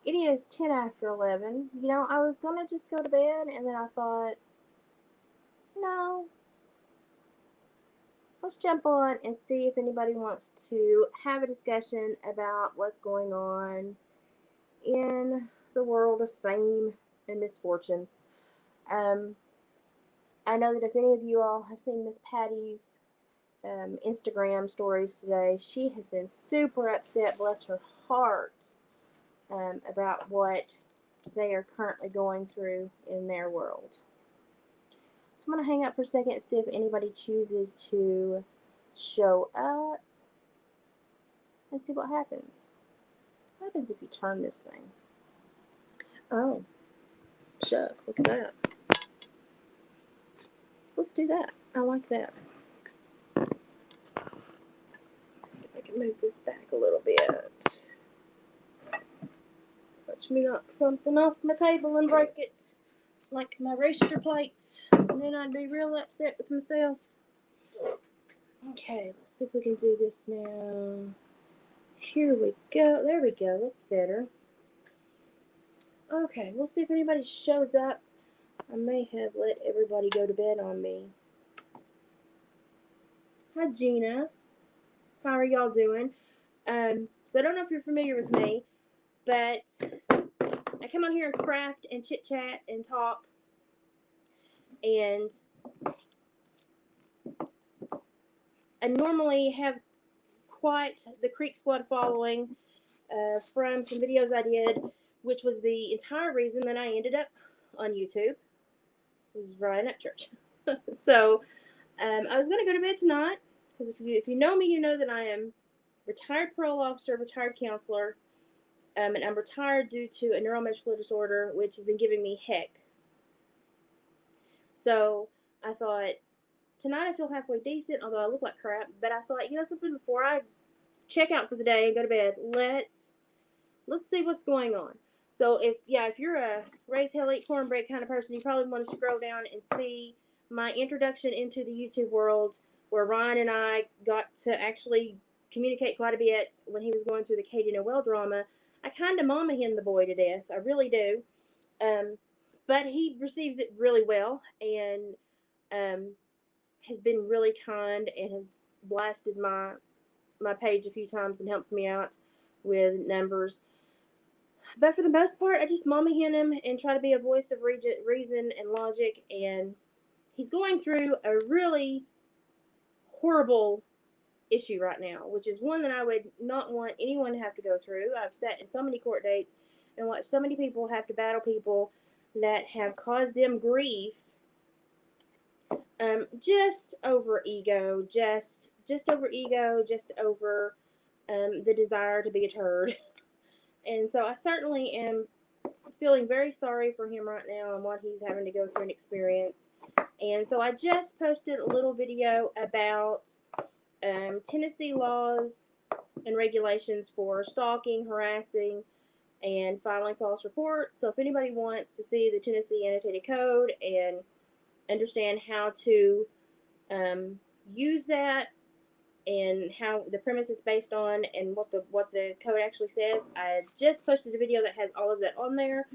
It is 10 after 11. You know, I was going to just go to bed, and then I thought, no, let's jump on and see if anybody wants to have a discussion about what's going on in the world of fame and misfortune. Um, I know that if any of you all have seen Miss Patty's Instagram stories today, she has been super upset, bless her heart, about what they are currently going through in their world. So I'm going to hang up for a second and see if anybody chooses to show up and see what happens. What happens if you turn this thing? Oh, shucks, look at that. Let's do that. I like that. Let's see if I can move this back a little bit. Watch me knock something off my table and break it, like my rooster plates, and then I'd be real upset with myself. Okay, let's see if we can do this now. Here we go. There we go. That's better. Okay, we'll see if anybody shows up. I may have let everybody go to bed on me. Hi, Gina. How are y'all doing? So I don't know if you're familiar with me, but I come on here and craft and chit-chat and talk. And I normally have quite the Creek Squad following from some videos I did, which was the entire reason that I ended up on YouTube. It was Ryan Upchurch. So I was going to go to bed tonight, because if you know me, you know that I am retired parole officer, retired counselor, and I'm retired due to a neuromuscular disorder, which has been giving me heck. So I thought, tonight I feel halfway decent, although I look like crap, but I thought, you know something, before I check out for the day and go to bed, let's see what's going on. So if you're a raise hell, eat cornbread kind of person, you probably want to scroll down and see my introduction into the YouTube world, where Ryan and I got to actually communicate quite a bit when he was going through the Katie Noel drama. I kind of mama him the boy to death. I really do. But he receives it really well, and has been really kind and has blasted my page a few times and helped me out with numbers. But for the most part, I just mama hen him and try to be a voice of reason and logic. And he's going through a really horrible issue right now, which is one that I would not want anyone to have to go through. I've sat in so many court dates and watched so many people have to battle people that have caused them grief, just over ego, just over ego, just over the desire to be a turd. And so I certainly am feeling very sorry for him right now and what he's having to go through and experience. And so I just posted a little video about Tennessee laws and regulations for stalking, harassing, and filing false reports. So if anybody wants to see the Tennessee Annotated Code and understand how to use that and how the premise it's based on and what the code actually says, I just posted a video that has all of that on there.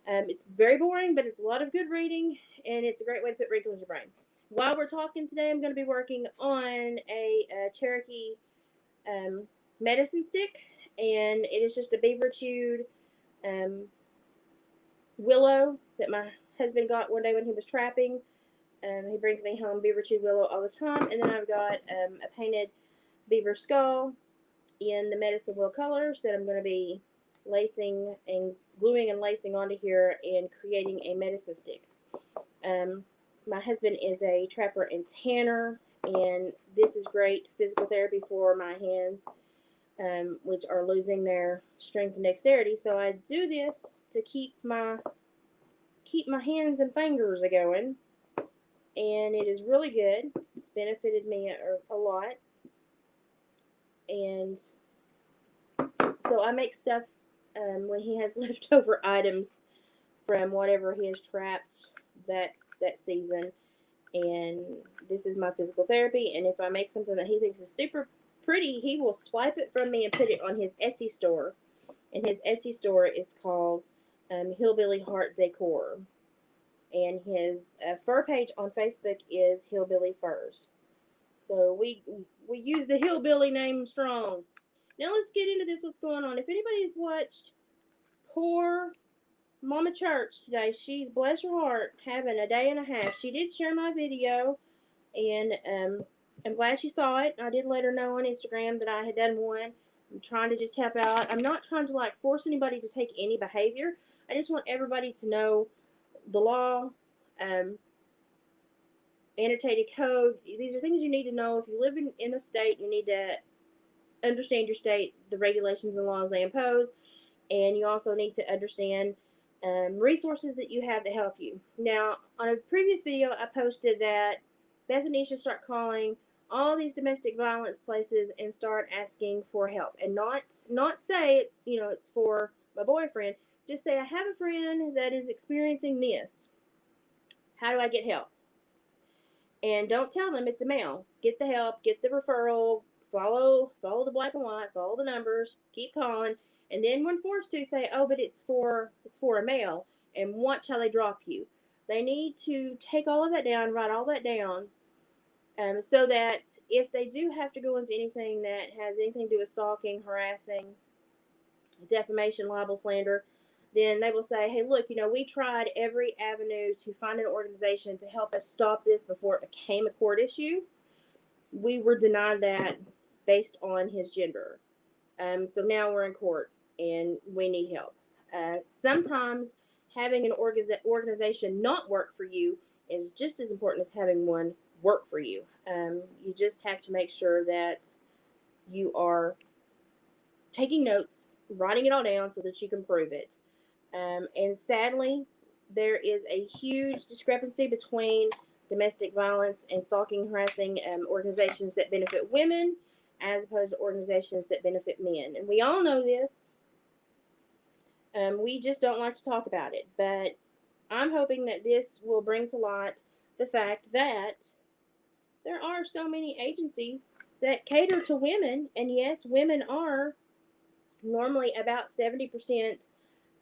It's very boring, but it's a lot of good reading, and it's a great way to put wrinkles in your brain. While we're talking today, I'm going to be working on a Cherokee medicine stick, and it is just a beaver chewed willow that my husband got one day when he was trapping. He brings me home beaver chewed willow all the time, and then I've got a painted beaver skull in the medicine wheel colors that I'm going to be lacing and gluing and lacing onto here and creating a medicine stick. My husband is a trapper and tanner, and this is great physical therapy for my hands, which are losing their strength and dexterity. So I do this to keep my hands and fingers a-going, and it is really good. It's benefited me a lot. And so I make stuff when he has leftover items from whatever he has trapped that season. And this is my physical therapy. And if I make something that he thinks is super pretty, he will swipe it from me and put it on his Etsy store. and his Etsy store is called Hillbilly Heart Decor. And his fur page on Facebook is Hillbilly Furs. So we use the hillbilly name strong. Now let's get into this. What's going on? If anybody's watched poor Mama Church today, she's, bless her heart, having a day and a half. She did share my video, and I'm glad she saw it. I did let her know on Instagram that I had done one. I'm trying to just help out. I'm not trying to like force anybody to take any behavior. I just want everybody to know the law, annotated code. These are things you need to know. If you live in a state, you need to understand your state, the regulations and laws they impose, and you also need to understand resources that you have to help you. Now, on a previous video, I posted that Bethany should start calling all these domestic violence places and start asking for help, and not say it's for my boyfriend. Just say, I have a friend that is experiencing this. How do I get help? And don't tell them it's a male. Get the help, get the referral, follow the black and white, follow the numbers, keep calling, and then when forced to, say, oh, but it's for a male, and watch how they drop you. They need to take all of that down, write all that down, so that if they do have to go into anything that has anything to do with stalking, harassing, defamation, libel, slander, then they will say, hey, look, we tried every avenue to find an organization to help us stop this before it became a court issue. We were denied that based on his gender. So now we're in court and we need help. Sometimes having an organization not work for you is just as important as having one work for you. You just have to make sure that you are taking notes, writing it all down so that you can prove it. And sadly, there is a huge discrepancy between domestic violence and stalking, harassing organizations that benefit women as opposed to organizations that benefit men. And we all know this. We just don't like to talk about it. But I'm hoping that this will bring to light the fact that there are so many agencies that cater to women. And yes, women are normally about 70%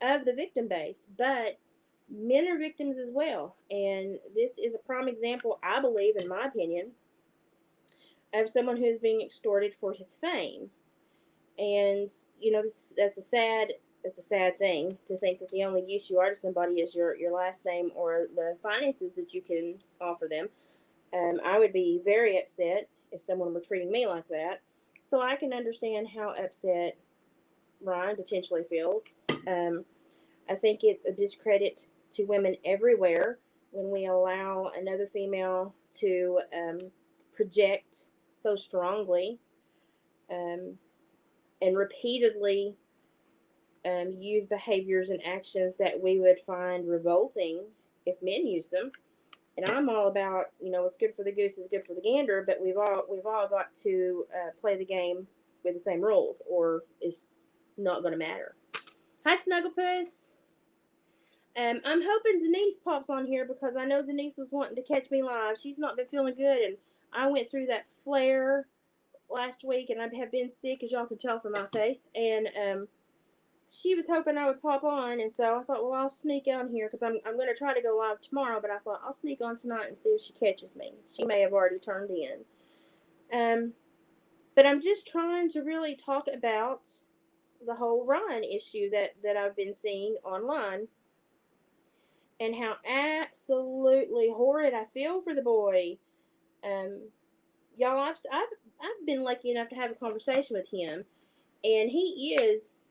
of the victim base, but men are victims as well. And this is a prime example, I believe, in my opinion, of someone who is being extorted for his fame. And that's a sad thing to think that the only use you are to somebody is your last name or the finances that you can offer them. I would be very upset if someone were treating me like that. So I can understand how upset Ryan potentially feels. I think it's a discredit to women everywhere when we allow another female to project so strongly and repeatedly use behaviors and actions that we would find revolting if men use them. And I'm all about, what's good for the goose is good for the gander, but we've all got to play the game with the same rules, or it's not going to matter. Hi, Snugglepuss. I'm hoping Denise pops on here because I know Denise was wanting to catch me live. She's not been feeling good, and I went through that flare last week, and I have been sick, as y'all can tell from my face. And she was hoping I would pop on, and so I thought, well, I'll sneak on here because I'm going to try to go live tomorrow, but I thought I'll sneak on tonight and see if she catches me. She may have already turned in. But I'm just trying to really talk about the whole Ryan issue that I've been seeing online, and how absolutely horrid I feel for the boy. Y'all, I've been lucky enough to have a conversation with him, and he is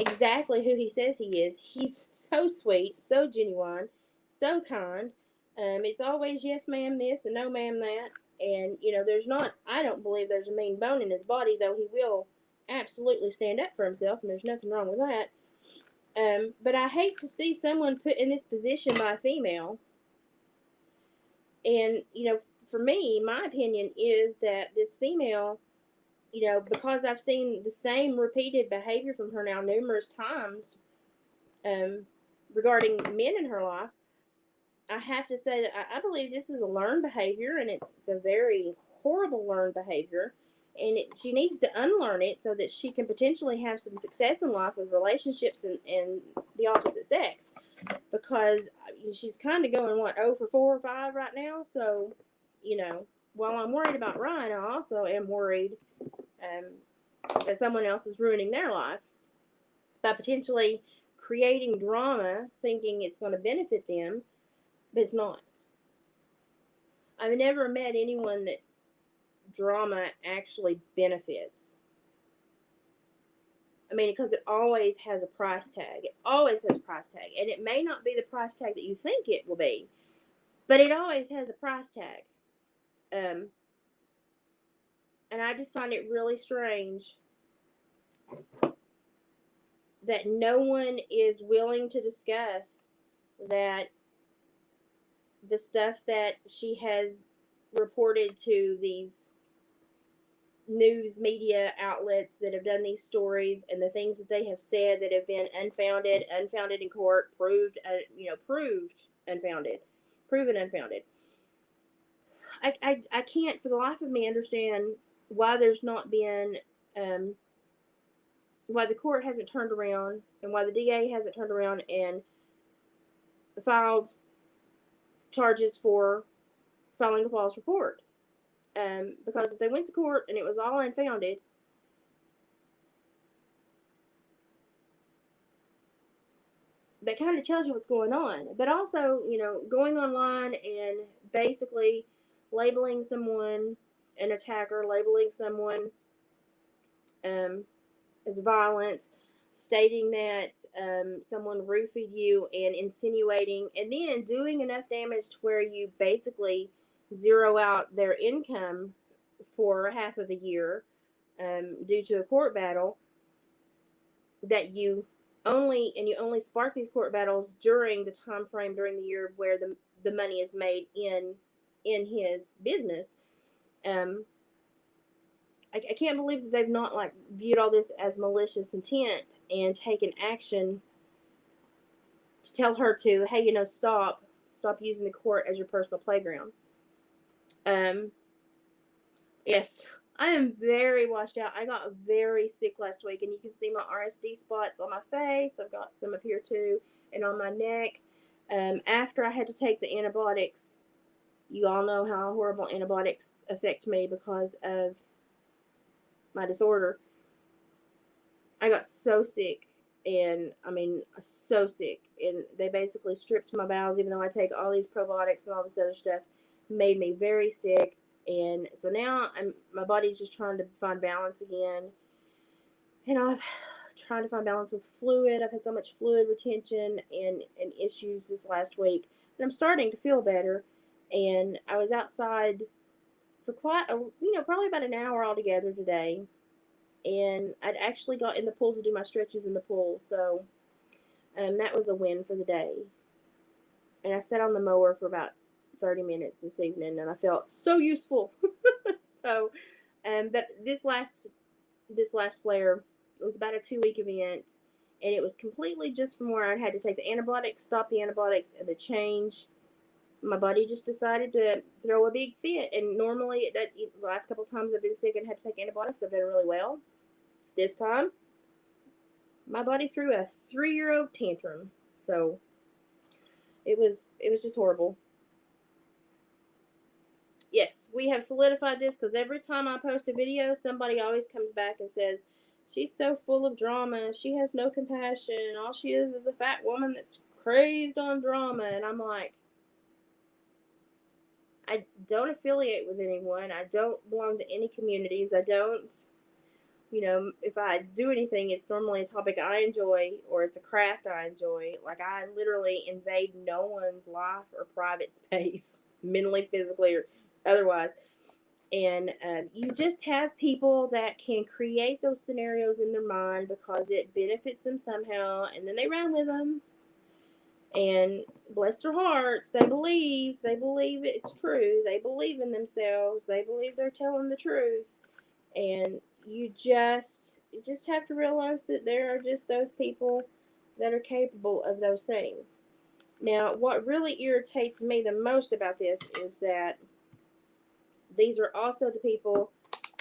exactly who he says he is. He's so sweet, so genuine, so kind. It's always yes ma'am this and no ma'am that, and I don't believe there's a mean bone in his body, though he will absolutely stand up for himself, and there's nothing wrong with that. But I hate to see someone put in this position by a female. And, for me, my opinion is that this female, because I've seen the same repeated behavior from her now numerous times regarding men in her life, I have to say that I believe this is a learned behavior, and it's a very horrible learned behavior. and she needs to unlearn it so that she can potentially have some success in life with relationships and the opposite sex, because she's kind of going, what, 0 for 4 or 5 right now. So, while I'm worried about Ryan, I also am worried that someone else is ruining their life by potentially creating drama, thinking it's going to benefit them, but it's not. I've never met anyone that drama actually benefits. I mean, because it always has a price tag. It always has a price tag. And it may not be the price tag that you think it will be, but it always has a price tag. And I just find it really strange that no one is willing to discuss that the stuff that she has reported to these news media outlets that have done these stories, and the things that they have said that have been unfounded in court, proved unfounded, proven unfounded. I can't for the life of me understand why there's not been, why the court hasn't turned around and why the DA hasn't turned around and filed charges for filing a false report. Because if they went to court and it was all unfounded, that kind of tells you what's going on. But also, going online and basically labeling someone an attacker, labeling someone as violent, stating that someone roofied you, and insinuating, and then doing enough damage to where you basically zero out their income for half of the year due to a court battle, that you only spark these court battles during the time frame during the year where the money is made in his business. I can't believe that they've not viewed all this as malicious intent and taken action to tell her to, hey, stop using the court as your personal playground. Yes, I am very washed out. I got very sick last week, and you can see my RSD spots on my face. I've got some up here too, and on my neck. After I had to take the antibiotics, you all know how horrible antibiotics affect me because of my disorder. I got so sick, and so sick, and they basically stripped my bowels, even though I take all these probiotics and all this other stuff, made me very sick. And so now my body's just trying to find balance again. And I'm trying to find balance with fluid. I've had so much fluid retention and issues this last week. And I'm starting to feel better. And I was outside for probably about an hour altogether today. And I'd actually got in the pool to do my stretches in the pool. So that was a win for the day. And I sat on the mower for about 30 minutes this evening, and I felt so useful. So, but this last flare was about a 2-week event, and it was completely just from where I had to take the antibiotics, stop the antibiotics, and the change. My body just decided to throw a big fit, and normally the last couple of times I've been sick and had to take antibiotics, I've done really well. This time, my body threw a 3-year-old tantrum, so it was just horrible. Yes, we have solidified this because every time I post a video, somebody always comes back and says, she's so full of drama, she has no compassion, all she is a fat woman that's crazed on drama. And I'm like, I don't affiliate with anyone, I don't belong to any communities, I don't, if I do anything, it's normally a topic I enjoy, or it's a craft I enjoy. Like, I literally invade no one's life or private space, mentally, physically, or otherwise. And you just have people that can create those scenarios in their mind because it benefits them somehow, and then they run with them. And bless their hearts, they believe it's true. They believe in themselves. They believe they're telling the truth. And you just have to realize that there are just those people that are capable of those things. Now, what really irritates me the most about this is that these are also the people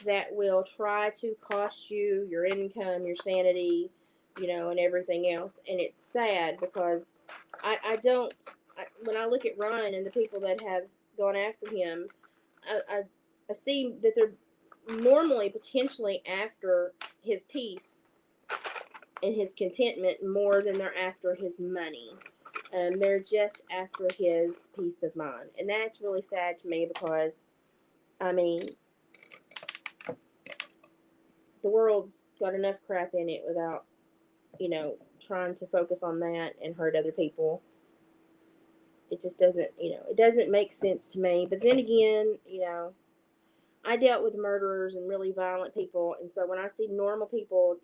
that will try to cost you your income, your sanity, and everything else. And it's sad because when I look at Ryan and the people that have gone after him, I see that they're normally potentially after his peace and his contentment more than they're after his money. They're just after his peace of mind. And that's really sad to me because, I mean, the world's got enough crap in it without, trying to focus on that and hurt other people. It just doesn't, it doesn't make sense to me. But then again, I dealt with murderers and really violent people. And so when I see normal people,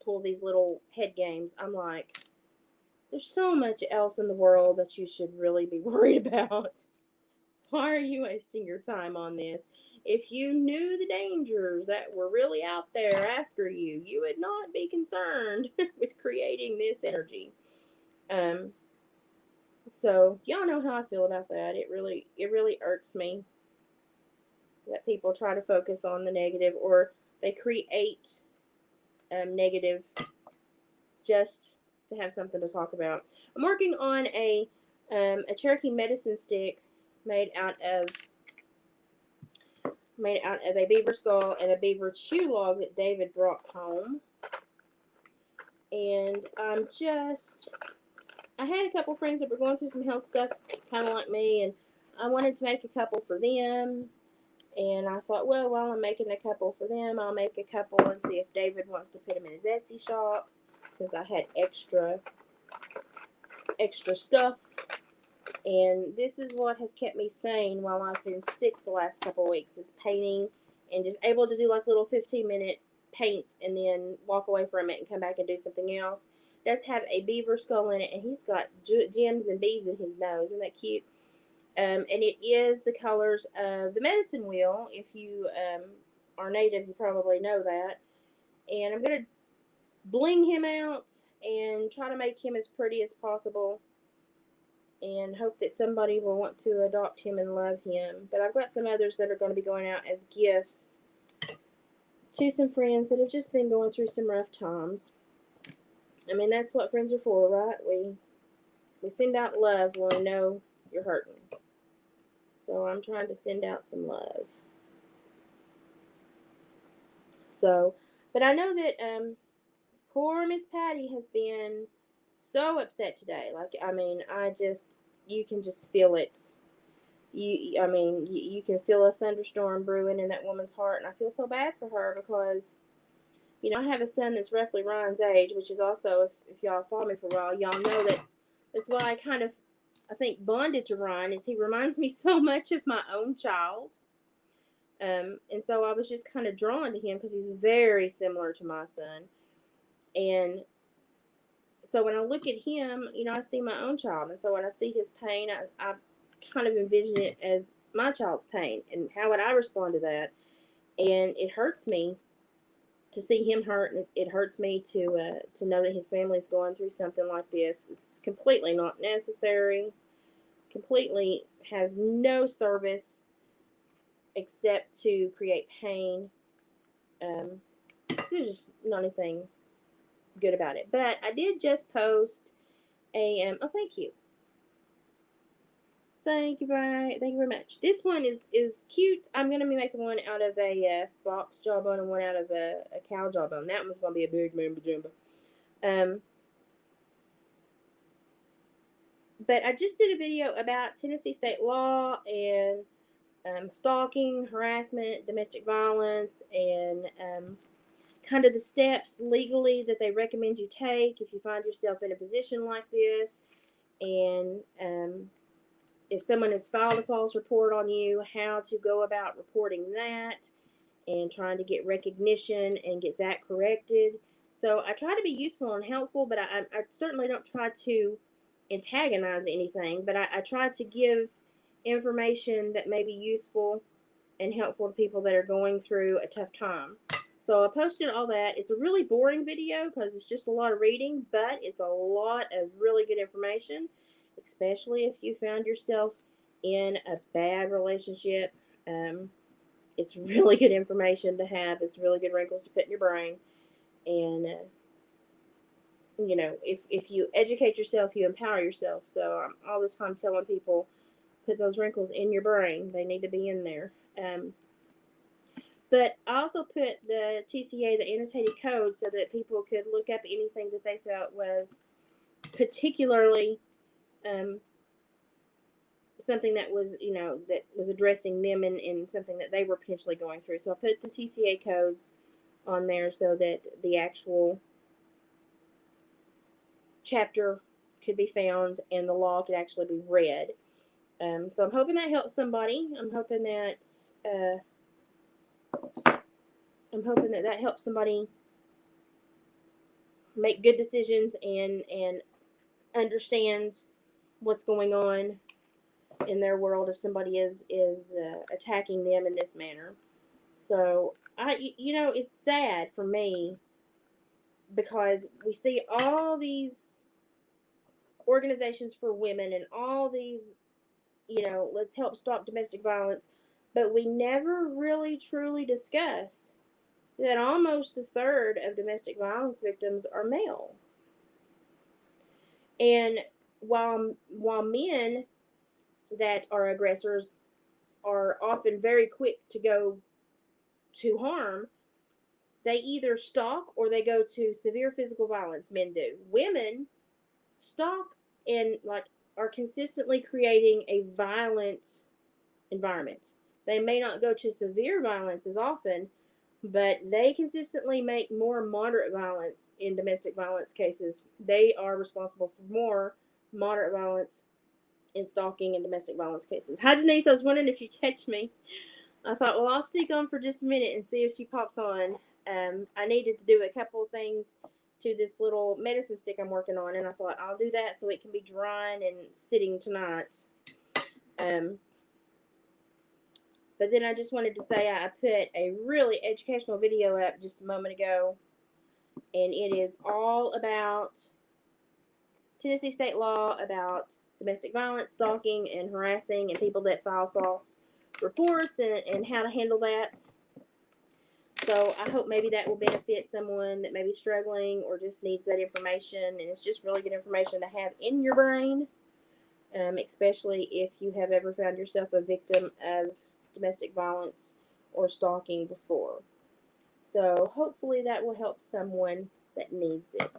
pull these little head games, I'm like, there's so much else in the world that you should really be worried about. Why are you wasting your time on this? If you knew the dangers that were really out there after you, you would not be concerned with creating this energy. So y'all know how I feel about that. It really irks me that people try to focus on the negative, or they create negative just to have something to talk about. I'm working on a Cherokee medicine stick made out of a beaver skull and a beaver chew log that David brought home. And I had a couple friends that were going through some health stuff, kind of like me, and I wanted to make a couple for them. And I thought, well, while I'm making a couple for them, I'll make a couple and see if David wants to put them in his Etsy shop, since I had extra stuff. And this is what has kept me sane while I've been sick the last couple of weeks, is painting and just able to do like little 15-minute paint and then walk away from it and come back and do something else. It does have a beaver skull in it, and he's got gems and beads in his nose. Isn't that cute? And it is the colors of the medicine wheel. If you are native, you probably know that. And I'm going to bling him out and try to make him as pretty as possible, and hope that somebody will want to adopt him and love him. But I've got some others that are going to be going out as gifts to some friends that have just been going through some rough times. I mean, that's what friends are for, right? We send out love when we know you're hurting. So I'm trying to send out some love. So, but I know that poor Miss Patty has been so upset today. Like, I mean, you can just feel it. You can feel a thunderstorm brewing in that woman's heart, and I feel so bad for her because, I have a son that's roughly Ryan's age, which is also, if y'all follow me for a while, y'all know that's why I think bonded to Ryan, is he reminds me so much of my own child. And so I was just kind of drawn to him because he's very similar to my son. And so when I look at him, I see my own child. And so when I see his pain, I kind of envision it as my child's pain. And how would I respond to that? And it hurts me to see him hurt. And it hurts me to know that his family is going through something like this. It's completely not necessary. Completely has no service except to create pain. So there's just not anything good about it. But I did just post a thank you. Thank you very much. This one is cute. I'm gonna be making one out of a fox jawbone and one out of a cow jawbone. That one's gonna be a big mamba jumba. But I just did a video about Tennessee state law and stalking, harassment, domestic violence, and kind of the steps legally that they recommend you take if you find yourself in a position like this. And if someone has filed a false report on you, how to go about reporting that and trying to get recognition and get that corrected. So I try to be useful and helpful, but I certainly don't try to antagonize anything, but I try to give information that may be useful and helpful to people that are going through a tough time. So I posted all that. It's a really boring video because it's just a lot of reading, but it's a lot of really good information, especially if you found yourself in a bad relationship. It's really good information to have. It's really good wrinkles to put in your brain. And, if you educate yourself, you empower yourself. So I'm all the time telling people, put those wrinkles in your brain. They need to be in there. But I also put the TCA, the annotated code, so that people could look up anything that they felt was particularly something that was, that was addressing them and something that they were potentially going through. So I put the TCA codes on there so that the actual chapter could be found and the law could actually be read. So I'm hoping that helps somebody. I'm hoping that that helps somebody make good decisions and understand what's going on in their world if somebody is attacking them in this manner. So it's sad for me because we see all these organizations for women and all these, let's help stop domestic violence, but we never really truly discuss that almost a third of domestic violence victims are male. And while men that are aggressors are often very quick to go to harm, they either stalk or they go to severe physical violence. Men do. Women stalk and are consistently creating a violent environment. They may not go to severe violence as often, but they consistently make more moderate violence in domestic violence cases. They are responsible for more moderate violence in stalking and domestic violence cases. Hi, Denise. I was wondering if you catch me. I thought, well, I'll sneak on for just a minute and see if she pops on. I needed to do a couple of things to this little medicine stick I'm working on, and I thought I'll do that so it can be drying and sitting tonight. But then I just wanted to say I put a really educational video up just a moment ago, and it is all about Tennessee state law about domestic violence, stalking, and harassing, and people that file false reports and how to handle that. So I hope maybe that will benefit someone that may be struggling or just needs that information. And it's just really good information to have in your brain, especially if you have ever found yourself a victim of domestic violence or stalking before. So hopefully that will help someone that needs it.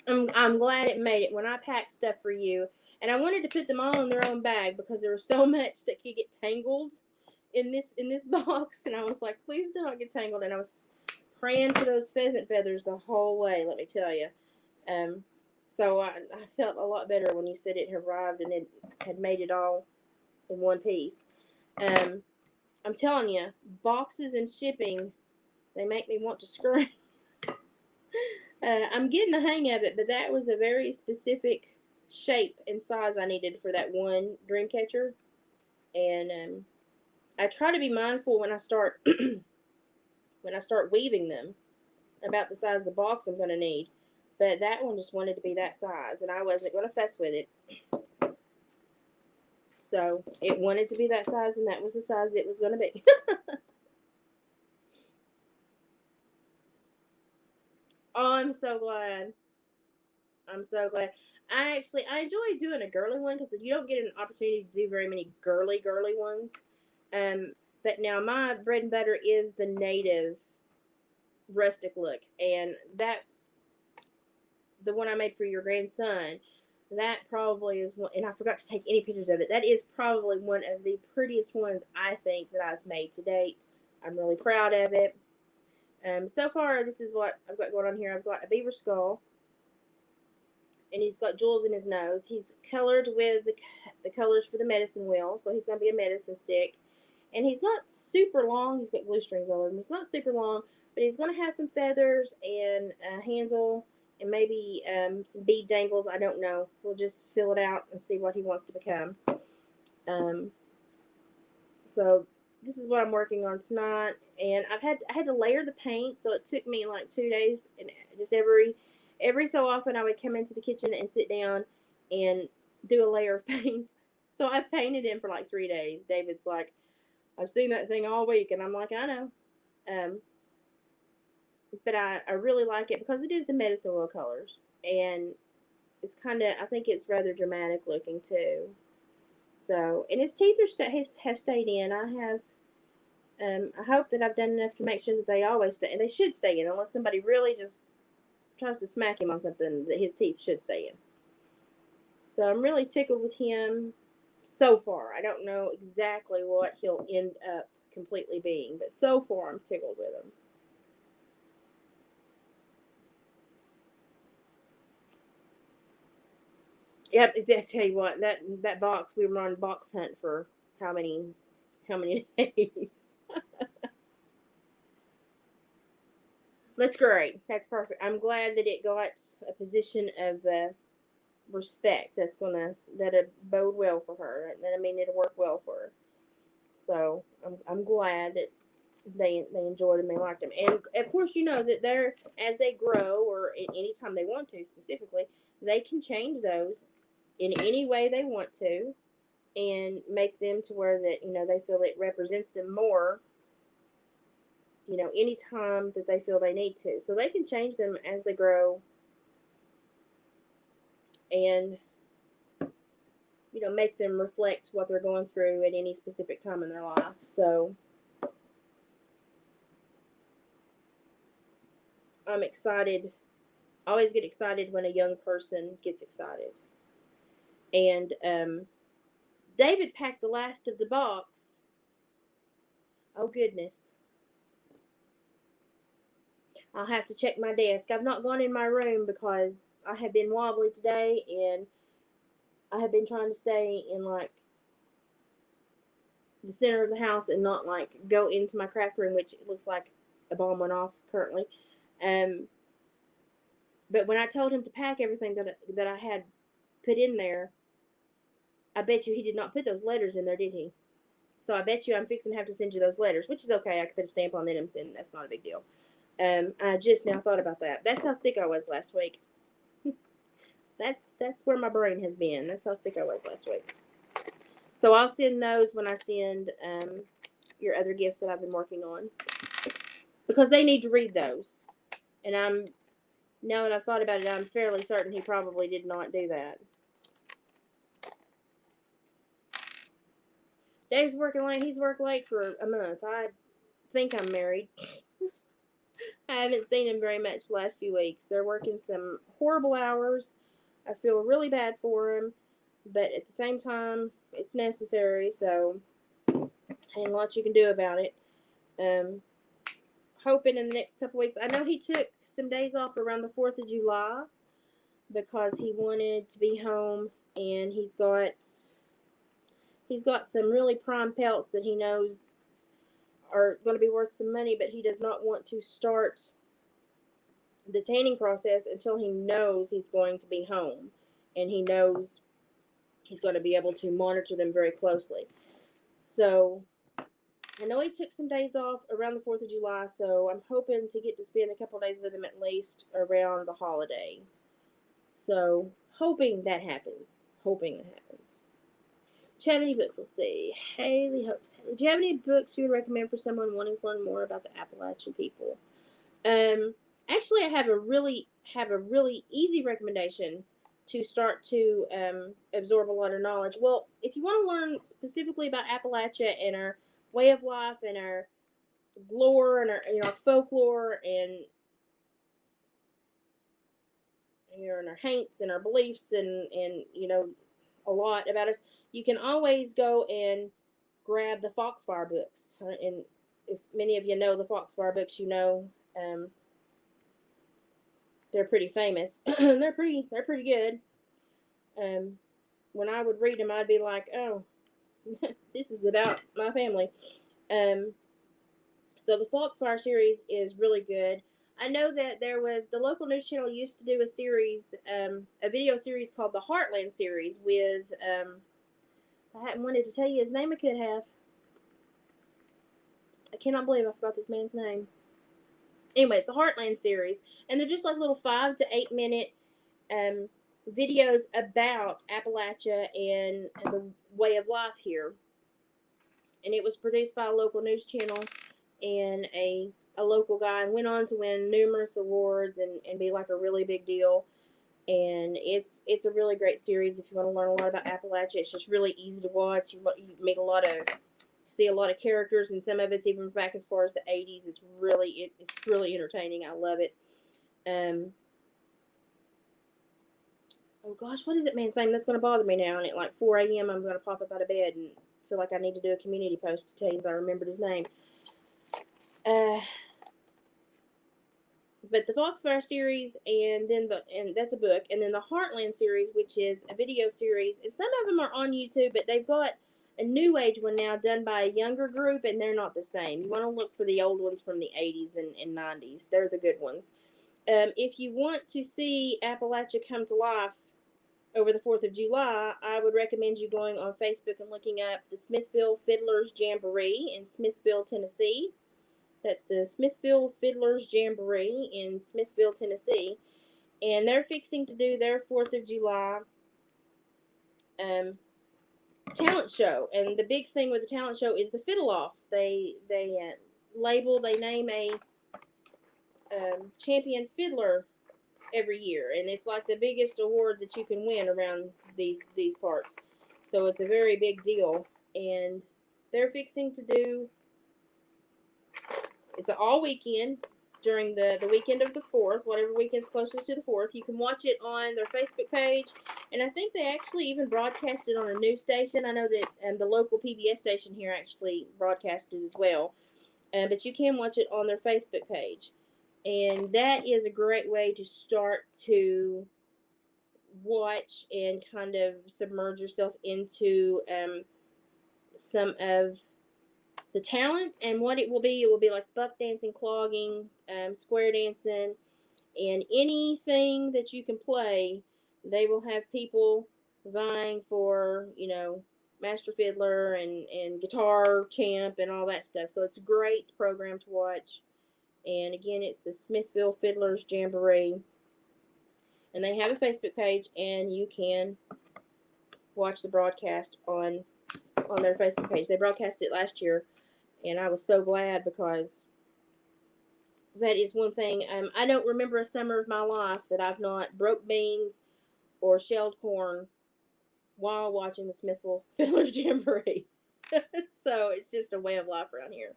I'm glad it made it when I packed stuff for you. And I wanted to put them all in their own bag because there was so much that could get tangled in this box. And I was like, please do not get tangled. And I was praying for those pheasant feathers the whole way, let me tell you. So I felt a lot better when you said it had arrived and it had made it all in one piece. I'm telling you, boxes and shipping, they make me want to scream. I'm getting the hang of it, but that was a very specific shape and size I needed for that one dream catcher. And I try to be mindful when I start weaving them about the size of the box I'm going to need. But that one just wanted to be that size, and I wasn't going to fuss with it. So it wanted to be that size, and that was the size it was going to be. Oh, I'm so glad. I'm so glad. I enjoy doing a girly one because you don't get an opportunity to do very many girly ones. But now my bread and butter is the native rustic look, and the one I made for your grandson, that probably is one, and I forgot to take any pictures of it. That is probably one of the prettiest ones I think that I've made to date. I'm really proud of it. So far, this is what I've got going on here. I've got a beaver skull, and he's got jewels in his nose. He's colored with the colors for the medicine wheel, so he's going to be a medicine stick. And he's not super long. He's got glue strings all over him. He's not super long, but he's going to have some feathers and a handle and maybe some bead dangles. I don't know. We'll just fill it out and see what he wants to become. So this is what I'm working on tonight, and I had to layer the paint, so it took me like 2 days, and just every so often I would come into the kitchen and sit down and do a layer of paint. So I painted him for like 3 days. David's like, I've seen that thing all week. And I'm like, I know. Um, but I really like it because it is the medicine wheel colors. And it's kind of, I think it's rather dramatic looking too. So, and his teeth have stayed in. I hope that I've done enough to make sure that they always stay. And they should stay in unless somebody really just tries to smack him on something, that his teeth should stay in. So I'm really tickled with him so far. I don't know exactly what he'll end up completely being, but so far I'm tickled with him. Yep, I tell you what, that box, we were on box hunt for how many days. That's great. That's perfect. I'm glad that it got a position of respect. That'll bode well for her. I mean, it'll work well for her. So I'm glad that they enjoyed them, they liked them, and of course you know that they're, as they grow or anytime they want to specifically, they can change those in any way they want to, and make them to where that they feel it represents them more. Anytime that they feel they need to, so they can change them as they grow, and make them reflect what they're going through at any specific time in their life. So I'm excited. I always get excited when a young person gets excited. And David packed the last of the box. Oh, goodness. I'll have to check my desk. I've not gone in my room because I have been wobbly today, and I have been trying to stay in, like, the center of the house and not, like, go into my craft room, which looks like a bomb went off currently. But when I told him to pack everything that I had put in there, I bet you he did not put those letters in there, did he? So I bet you I'm fixing to have to send you those letters, which is okay. I can put a stamp on them and send. That's not a big deal. I just now thought about that. That's how sick I was last week. That's where my brain has been. That's how sick I was last week. So I'll send those when I send your other gift that I've been working on, because they need to read those. And now that I've thought about it, I'm fairly certain he probably did not do that. Dave's working late. He's worked late for a month. I think I'm married. I haven't seen him very much the last few weeks. They're working some horrible hours. I feel really bad for him, but at the same time, it's necessary, so ain't a lot you can do about it. Hoping in the next couple weeks. I know he took some days off around the 4th of July because he wanted to be home, and he's got some really prime pelts that he knows are going to be worth some money, but he does not want to start the tanning process until he knows he's going to be home, and he knows he's going to be able to monitor them very closely. So I know he took some days off around the 4th of July, so I'm hoping to get to spend a couple of days with him at least around the holiday. So hoping that happens. Hoping it happens. Do you have any books? Let's see. Haley hopes. Do you have any books you would recommend for someone wanting to learn more about the Appalachian people? Actually, I have a really easy recommendation to start to absorb a lot of knowledge. Well, if you want to learn specifically about Appalachia and our way of life and our lore and our folklore and and our haints and our beliefs and a lot about us, you can always go and grab the Foxfire books. And if many of you know the Foxfire books, they're pretty famous. they're pretty good. When I would read them, I'd be like, oh, this is about my family. So the Foxfire series is really good. I know that there was the local news channel used to do a series, a video series called the Heartland series with. I hadn't wanted to tell you his name. I could have. I cannot believe I forgot this man's name. Anyway, it's the Heartland series, and they're just like little 5 to 8 minute videos about Appalachia and the way of life here. And it was produced by a local news channel and a local guy, and went on to win numerous awards and be like a really big deal. And it's a really great series if you want to learn a lot about Appalachia. It's just really easy to watch. You meet a lot of see a lot of characters, and some of it's even back as far as the 80s. It's really entertaining. I love it. Oh gosh, what is it man's name? That's going to bother me now. And at like 4 a.m., I'm going to pop up out of bed and feel like I need to do a community post to tell you I remembered his name. But the Foxfire series, and that's a book, and then the Heartland series, which is a video series, and some of them are on YouTube, but they've got a new age one now done by a younger group, and they're not the same. You want to look for the old ones from the 80s and 90s. They're the good ones. If you want to see Appalachia come to life over the 4th of July, I would recommend you going on Facebook and looking up the Smithville Fiddlers Jamboree in Smithville, Tennessee. That's the Smithville Fiddlers Jamboree in Smithville, Tennessee. And they're fixing to do their 4th of July talent show. And the big thing with the talent show is the fiddle off. They name a champion fiddler every year. And it's like the biggest award that you can win around these parts. So it's a very big deal. And they're fixing to do... It's an all weekend during the weekend of the 4th, whatever weekend's closest to the 4th. You can watch it on their Facebook page, and I think they actually even broadcast it on a news station. I know that the local PBS station here actually broadcasted as well, but you can watch it on their Facebook page. And that is a great way to start to watch and kind of submerge yourself into some of the talent. And what it will be like buck dancing, clogging, square dancing, and anything that you can play. They will have people vying for, master fiddler and guitar champ and all that stuff. So it's a great program to watch. And again, it's the Smithville Fiddlers Jamboree. And they have a Facebook page, and you can watch the broadcast on their Facebook page. They broadcast it last year. And I was so glad, because that is one thing. I don't remember a summer of my life that I've not broke beans or shelled corn while watching the Smithville Fiddlers Jamboree. So it's just a way of life around here.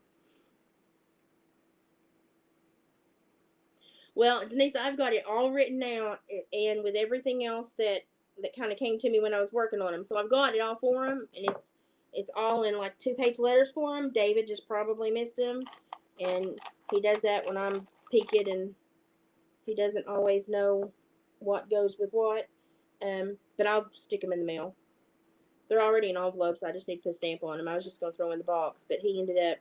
Well, Denise, I've got it all written out, and with everything else that kind of came to me when I was working on them. So I've got it all for them, and it's all in like 2-page letters for him. David just probably missed them, and he does that when I'm peaked, and he doesn't always know what goes with what. But I'll stick them in the mail. They're already in envelopes. I just need to put a stamp on them. I was just going to throw them in the box, but he ended up...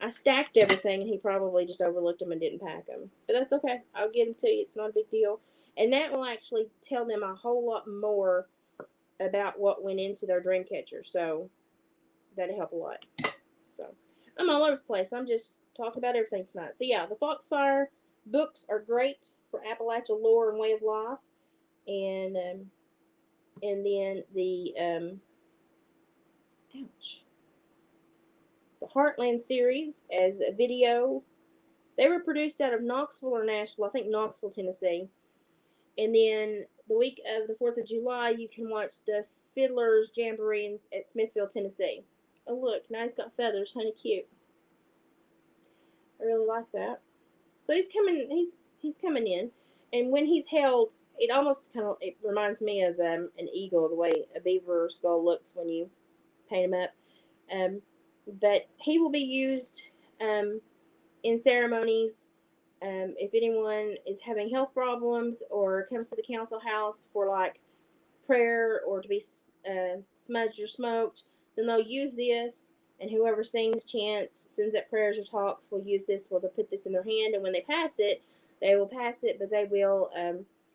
I stacked everything, and he probably just overlooked them and didn't pack them. But that's okay. I'll get them to you. It's not a big deal. And that will actually tell them a whole lot more about what went into their dream catcher. So that'll help a lot. So I'm all over the place. I'm just talking about everything tonight. So yeah, the Foxfire books are great for Appalachia lore and way of life. And then the the Heartland series as a video. They were produced out of Knoxville or Nashville. I think Knoxville, Tennessee. And then the week of the 4th of July, you can watch the Fiddlers Jamboree at Smithville, Tennessee. Oh look, now he's got feathers, honey, cute. I really like that. So he's coming in, and when he's held, it reminds me of an eagle, the way a beaver skull looks when you paint him up. But he will be used in ceremonies. If anyone is having health problems or comes to the council house for like prayer or to be smudged or smoked, then they'll use this, and whoever sings, chants, sends up prayers or talks will use this. Well, they'll put this in their hand, and when they pass it, they will pass it, but they will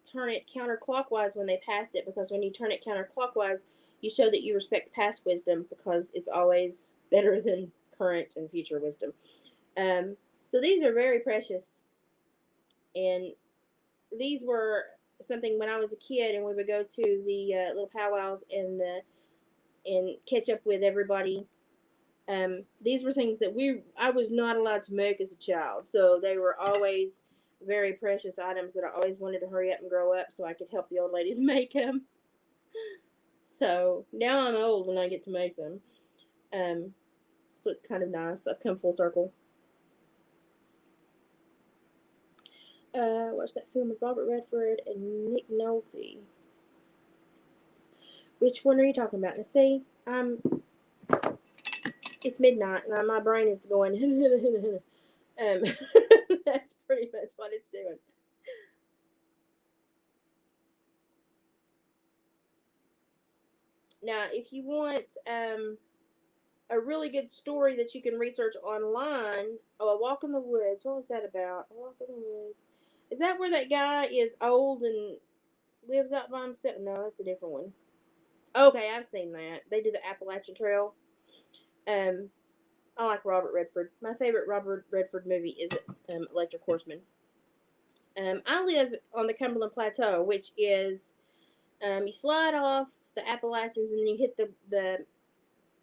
turn it counterclockwise when they pass it, because when you turn it counterclockwise, you show that you respect past wisdom, because it's always better than current and future wisdom. So these are very precious, and these were something when I was a kid, and we would go to the little powwows and catch up with everybody. These were things that I was not allowed to make as a child, so they were always very precious items that I always wanted to hurry up and grow up so I could help the old ladies make them. So now I'm old and I get to make them. So it's kind of nice. I've come full circle. Watched that film with Robert Redford and Nick Nolte. Which one are you talking about? Now, see, it's midnight and my brain is going. That's pretty much what it's doing. Now, if you want a really good story that you can research online, A Walk in the Woods. What was that about? A Walk in the Woods. Is that where that guy is old and lives out by himself? No, that's a different one. Okay, I've seen that. They do the Appalachian Trail. Um, I like Robert Redford. My favorite Robert Redford movie is Electric Horseman. I live on the Cumberland Plateau, which is you slide off the Appalachians and you hit the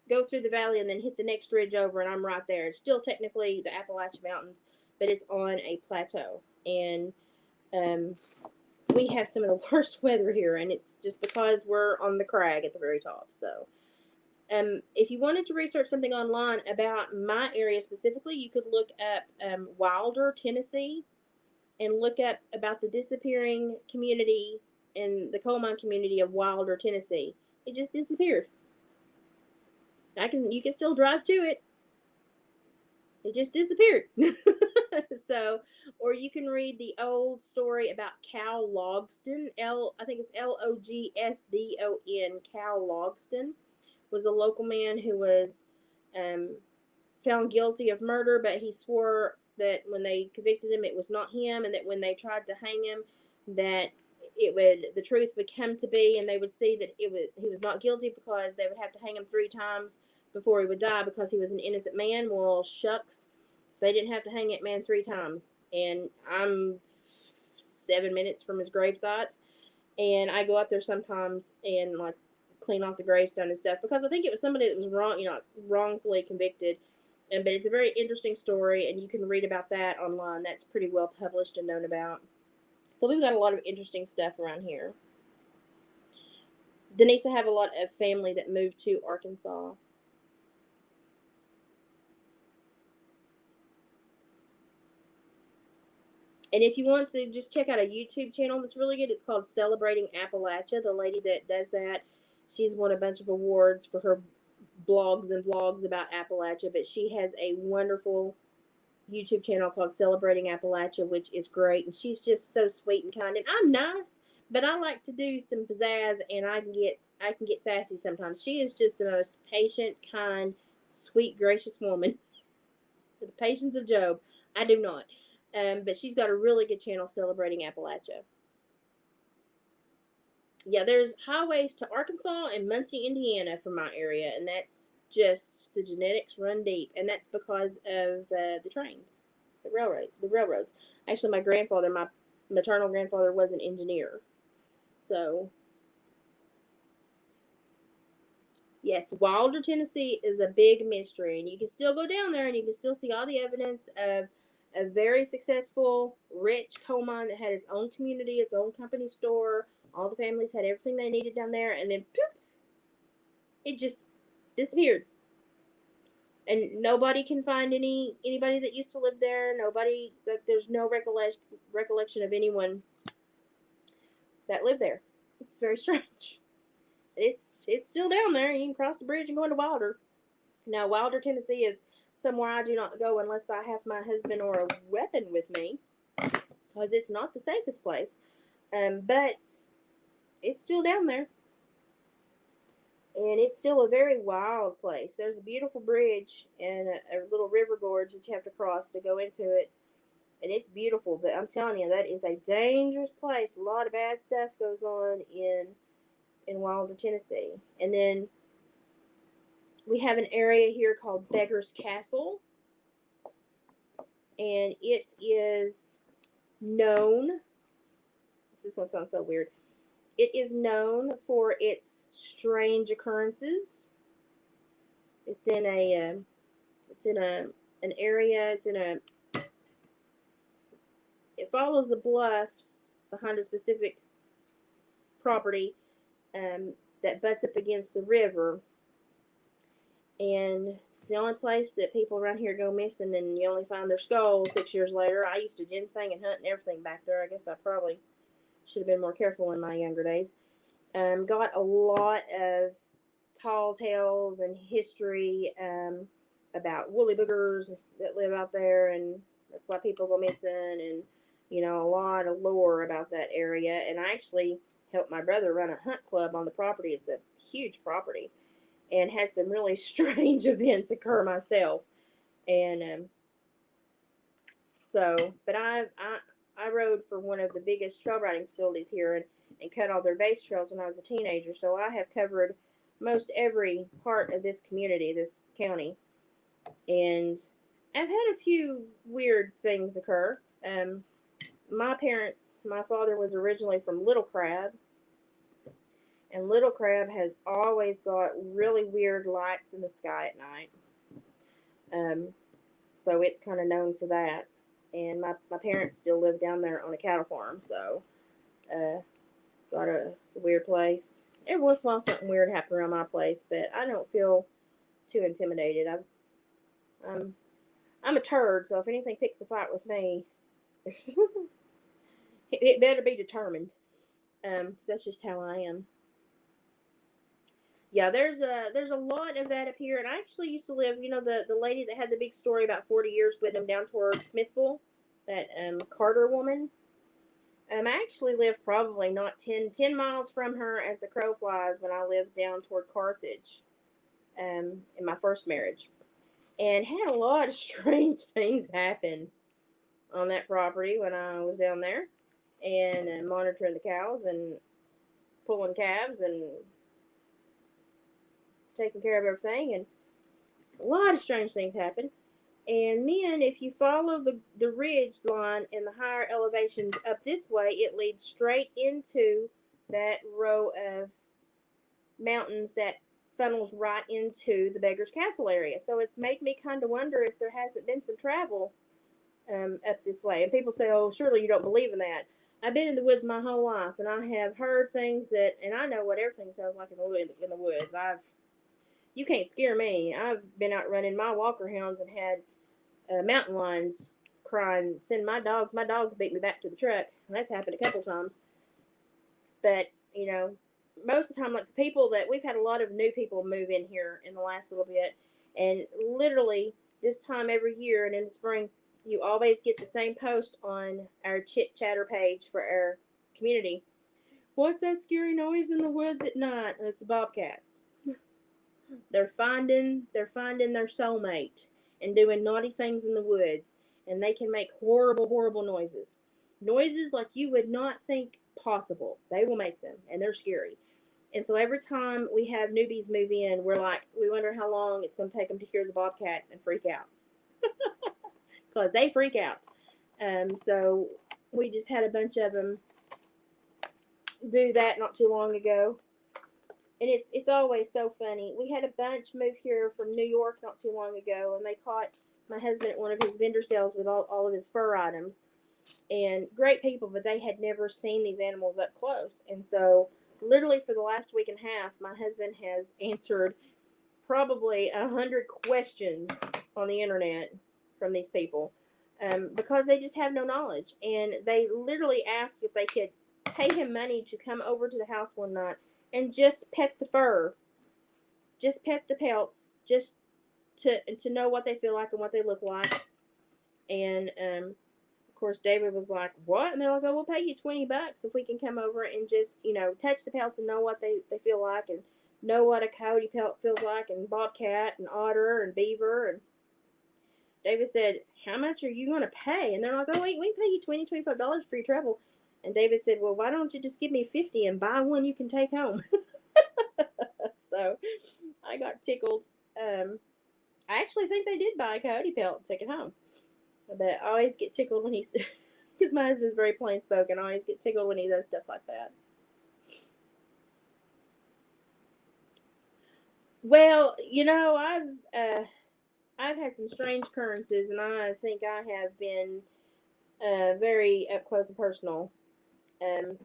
go through the valley and then hit the next ridge over, and I'm right there. It's still technically the Appalachian Mountains, but it's on a plateau, and um, we have some of the worst weather here, and it's just because we're on the crag at the very top. So, if you wanted to research something online about my area specifically, you could look up Wilder, Tennessee, and look up about the disappearing community in the coal mine community of Wilder, Tennessee. It just disappeared. You can still drive to it. It just disappeared. So, or you can read the old story about Cal Logston. I think it's Logsdon. Cal Logston was a local man who was um, found guilty of murder, but he swore that when they convicted him, it was not him, and that when they tried to hang him, that the truth would come to be, and they would see that he was not guilty because they would have to hang him 3 times before he would die because he was an innocent man. Well, shucks, they didn't have to hang that man 3 times, and I'm 7 minutes from his gravesite, and I go up there sometimes and like clean off the gravestone and stuff because I think it was somebody that was wrongfully convicted. But it's a very interesting story, and you can read about that online. That's pretty well published and known about. So we've got a lot of interesting stuff around here. Denise, I have a lot of family that moved to Arkansas. And if you want to just check out a YouTube channel that's really good, it's called Celebrating Appalachia. The lady that does that, she's won a bunch of awards for her blogs and vlogs about Appalachia, but she has a wonderful YouTube channel called Celebrating Appalachia, which is great. And she's just so sweet and kind. And I'm nice, but I like to do some pizzazz, and I can get sassy sometimes. She is just the most patient, kind, sweet, gracious woman. The patience of Job. I do not. But she's got a really good channel, Celebrating Appalachia. Yeah, there's highways to Arkansas and Muncie, Indiana from my area, and that's just the genetics run deep, and that's because of the trains, the railroads. Actually, my maternal grandfather was an engineer, so yes, Wilder, Tennessee is a big mystery, and you can still go down there and you can still see all the evidence of a very successful, rich coal mine that had its own community, its own company store. All the families had everything they needed down there, and then poof, it just disappeared. And nobody can find anybody that used to live there. Nobody, like, there's no recollection of anyone that lived there. It's very strange. It's still down there. You can cross the bridge and go into Wilder. Now, Wilder, Tennessee is somewhere I do not go unless I have my husband or a weapon with me, because it's not the safest place. But it's still down there. And it's still a very wild place. There's a beautiful bridge and a little river gorge that you have to cross to go into it. And it's beautiful, but I'm telling you, that is a dangerous place. A lot of bad stuff goes on in Wilder, Tennessee. And then we have an area here called Beggar's Castle. And it is known, this This one sounds so weird. It is known for its strange occurrences. It's in an area. It follows the bluffs behind a specific property that butts up against the river, and it's the only place that people around here go missing, and you only find their skulls 6 years later. I used to ginseng and hunt and everything back there. I guess I probably should have been more careful in my younger days. Got a lot of tall tales and history about woolly boogers that live out there, and that's why people go missing, and a lot of lore about that area. And I actually helped my brother run a hunt club on the property. It's a huge property, and had some really strange events occur myself. And but I rode for one of the biggest trail riding facilities here, and cut all their base trails when I was a teenager. So I have covered most every part of this community, this county, and I've had a few weird things occur. My father was originally from Little Crab, and Little Crab has always got really weird lights in the sky at night. So it's kind of known for that. And my parents still live down there on a cattle farm, so it's a weird place. Every once in a while something weird happens around my place, but I don't feel too intimidated. I'm a turd, so if anything picks a fight with me, it better be determined. That's just how I am. Yeah, there's a lot of that up here, and I actually used to live. The lady that had the big story about 40 years putting them down toward Smithville, that Carter woman. I actually lived probably not 10 miles from her as the crow flies when I lived down toward Carthage, in my first marriage, and had a lot of strange things happen on that property when I was down there, and monitoring the cows and pulling calves and taking care of everything, and a lot of strange things happen. And then if you follow the ridge line in the higher elevations up this way, it leads straight into that row of mountains that funnels right into the Beggar's Castle area. So it's made me kind of wonder if there hasn't been some travel up this way. And people say, oh, surely you don't believe in that. I've been in the woods my whole life, and I have heard things and I know what everything sounds like in the woods. You can't scare me. I've been out running my walker hounds and had mountain lions crying, send my dogs beat me back to the truck. And that's happened a couple times. But, most of the time, like the people that we've had a lot of new people move in here in the last little bit. And literally this time every year and in the spring, you always get the same post on our chit chatter page for our community. What's that scary noise in the woods at night? And it's the bobcats. They're finding their soulmate and doing naughty things in the woods, and they can make horrible, horrible noises. Noises like you would not think possible. They will make them, and they're scary. And so every time we have newbies move in, we wonder how long it's going to take them to hear the bobcats and freak out. Because they freak out. So we just had a bunch of them do that not too long ago. And it's always so funny. We had a bunch move here from New York not too long ago, and they caught my husband at one of his vendor sales with all of his fur items. And great people, but they had never seen these animals up close. And so literally for the last week and a half, my husband has answered probably 100 questions on the internet from these people because they just have no knowledge. And they literally asked if they could pay him money to come over to the house one night and just pet the fur, just pet the pelts, just to know what they feel like and what they look like. And of course, David was like, "What?" And they're like, "Oh, we'll pay you $20 if we can come over and just touch the pelts and know what they feel like and know what a coyote pelt feels like, and bobcat and otter and beaver." And David said, "How much are you going to pay?" And they're like, "Oh, wait, we can pay you $25 for your travel." And David said, "Well, why don't you just give me $50 and buy one you can take home?" So I got tickled. I actually think they did buy a coyote pelt and take it home. But I always get tickled when he Because my husband's very plain spoken. I always get tickled when he does stuff like that. Well, I've had some strange occurrences, and I think I have been very up close and personal. And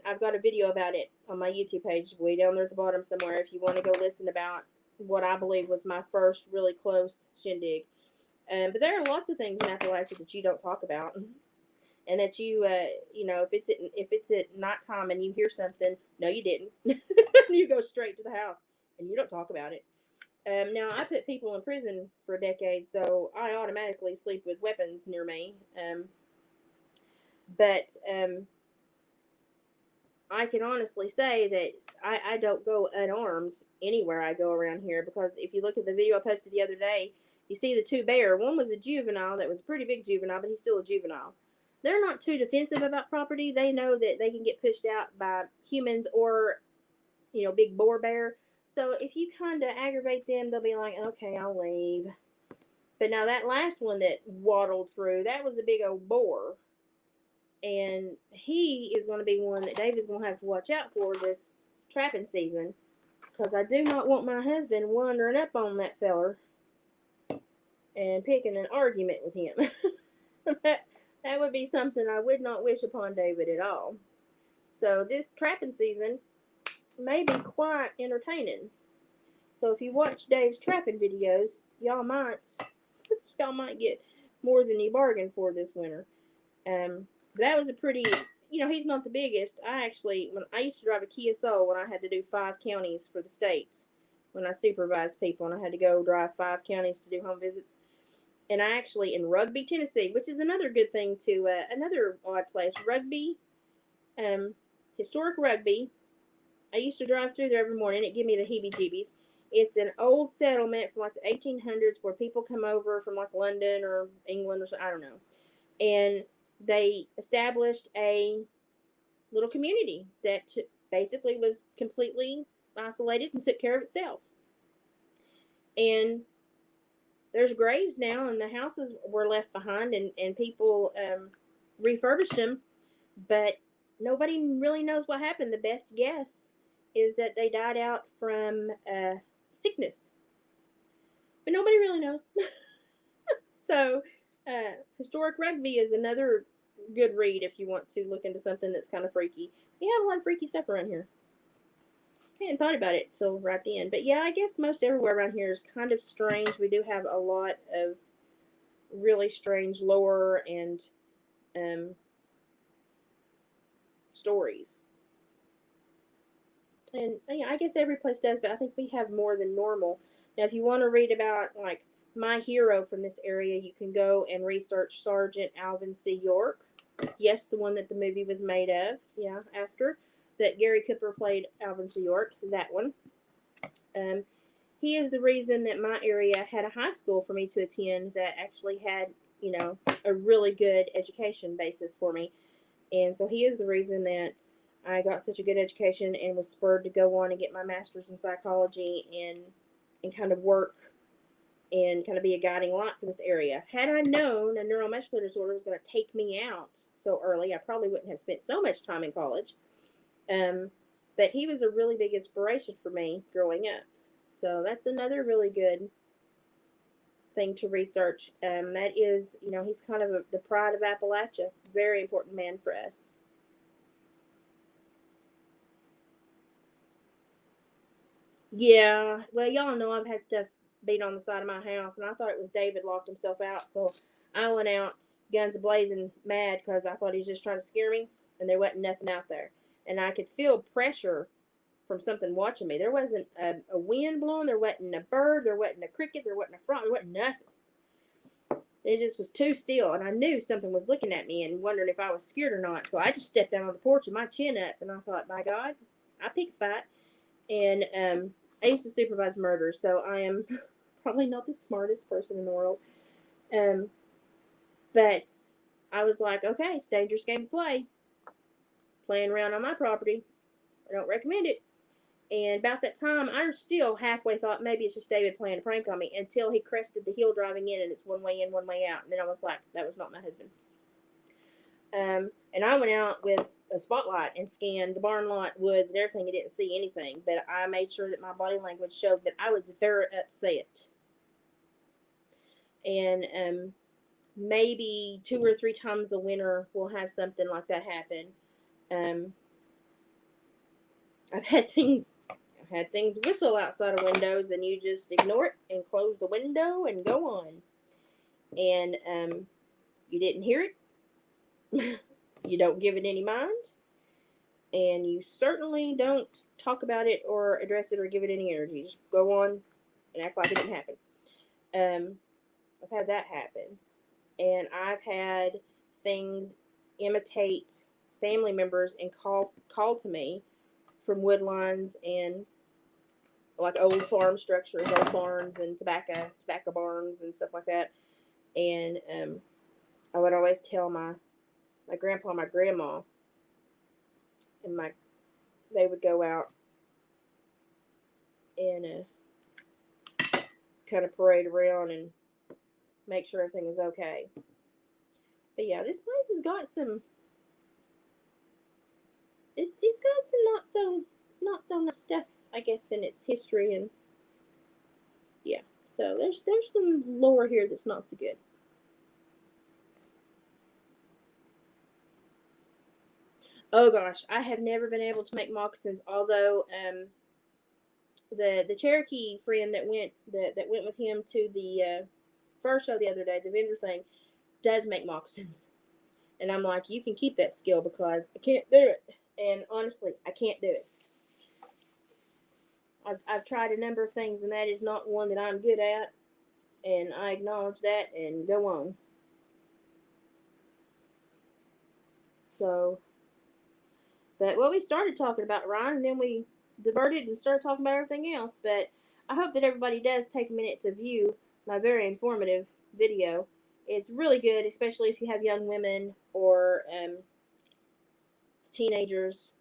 I've got a video about it on my YouTube page, way down there at the bottom somewhere, if you want to go listen about what I believe was my first really close shindig. But there are lots of things in Appalachia that you don't talk about, and that if it's at nighttime and you hear something, no, you didn't. You go straight to the house and you don't talk about it. Now, I put people in prison for a decade, so I automatically sleep with weapons near me. But I can honestly say that I don't go unarmed anywhere I go around here, because if you look at the video I posted the other day, you see the two bear. One was a juvenile that was a pretty big juvenile, but he's still a juvenile. They're not too defensive about property. They know that they can get pushed out by humans or, big boar bear. So if you kind of aggravate them, they'll be like, okay, I'll leave. But now that last one that waddled through, that was a big old boar. And he is going to be one that David's going to have to watch out for this trapping season, because I do not want my husband wandering up on that feller and picking an argument with him. that would be something I would not wish upon David at all. So this trapping season may be quite entertaining. So if you watch Dave's trapping videos, y'all might get more than you bargained for this winter. That was a pretty, he's not the biggest. When I used to drive a Kia Soul when I had to do 5 counties for the state, when I supervised people and I had to go drive 5 counties to do home visits. And I actually, in Rugby, Tennessee, which is another good thing to, another odd place, Rugby, historic Rugby. I used to drive through there every morning. It gave me the heebie-jeebies. It's an old settlement from like the 1800s where people come over from like London or England or something, I don't know. And they established a little community that basically was completely isolated and took care of itself. And there's graves now, and the houses were left behind, and people refurbished them, but nobody really knows what happened. The best guess is that they died out from sickness, but nobody really knows. So historic Rugby is another good read if you want to look into something that's kind of freaky. We have a lot of freaky stuff around here. I hadn't thought about it till right then. But yeah, I guess most everywhere around here is kind of strange. We do have a lot of really strange lore and stories. And yeah, I guess every place does, but I think we have more than normal. Now, if you want to read about, like, my hero from this area, you can go and research Sergeant Alvin C. York. Yes, the one that the movie was made of. Yeah, after that Gary Cooper played Alvin C. York, that one. He is the reason that my area had a high school for me to attend that actually had, a really good education basis for me. And so he is the reason that I got such a good education and was spurred to go on and get my master's in psychology and kind of work and kind of be a guiding light for this area. Had I known a neuromuscular disorder was going to take me out so early, I probably wouldn't have spent so much time in college. But he was a really big inspiration for me growing up. So that's another really good thing to research. That is, he's kind of the pride of Appalachia. Very important man for us. Yeah, well, y'all know I've had stuff beat on the side of my house, and I thought it was David locked himself out, so I went out guns a-blazing mad because I thought he was just trying to scare me, and there wasn't nothing out there. And I could feel pressure from something watching me. There wasn't a wind blowing, there wasn't a bird, there wasn't a cricket, there wasn't a frog, there wasn't nothing. It just was too still, and I knew something was looking at me and wondering if I was scared or not, so I just stepped down on the porch with my chin up, and I thought, by God, I pick a fight. And I used to supervise murder, so I am probably not the smartest person in the world. But I was like, okay, it's a dangerous game to play. Playing around on my property, I don't recommend it. And about that time, I still halfway thought maybe it's just David playing a prank on me until he crested the hill driving in, and it's one way in, one way out. And then I was like, that was not my husband. And I went out with a spotlight and scanned the barn lot, woods, and everything. I didn't see anything, but I made sure that my body language showed that I was very upset. And maybe 2 or 3 times a winter we'll have something like that happen. I've had things whistle outside of windows, and you just ignore it and close the window and go on. And you didn't hear it. You don't give it any mind. And you certainly don't talk about it or address it or give it any energy. Just go on and act like it didn't happen. I've had that happen. And I've had things imitate family members and call to me from woodlines and like old farm structures, old barns and tobacco barns and stuff like that. And I would always tell my grandpa and my grandma, and they would go out and kind of parade around and make sure everything was okay. But yeah, this place has got some. It's got some not so much stuff, I guess, in its history, and yeah. So there's some lore here that's not so good. Oh gosh, I have never been able to make moccasins, although the Cherokee friend that went with him to the first show the other day, the vendor thing, does make moccasins. And I'm like, you can keep that skill because I can't do it. And honestly, I can't do it. I've tried a number of things, and that is not one that I'm good at. And I acknowledge that and go on. So, but well, we started talking about Ryan, and then we diverted and started talking about everything else. But I hope that everybody does take a minute to view my very informative video. It's really good, especially if you have young women or teenagers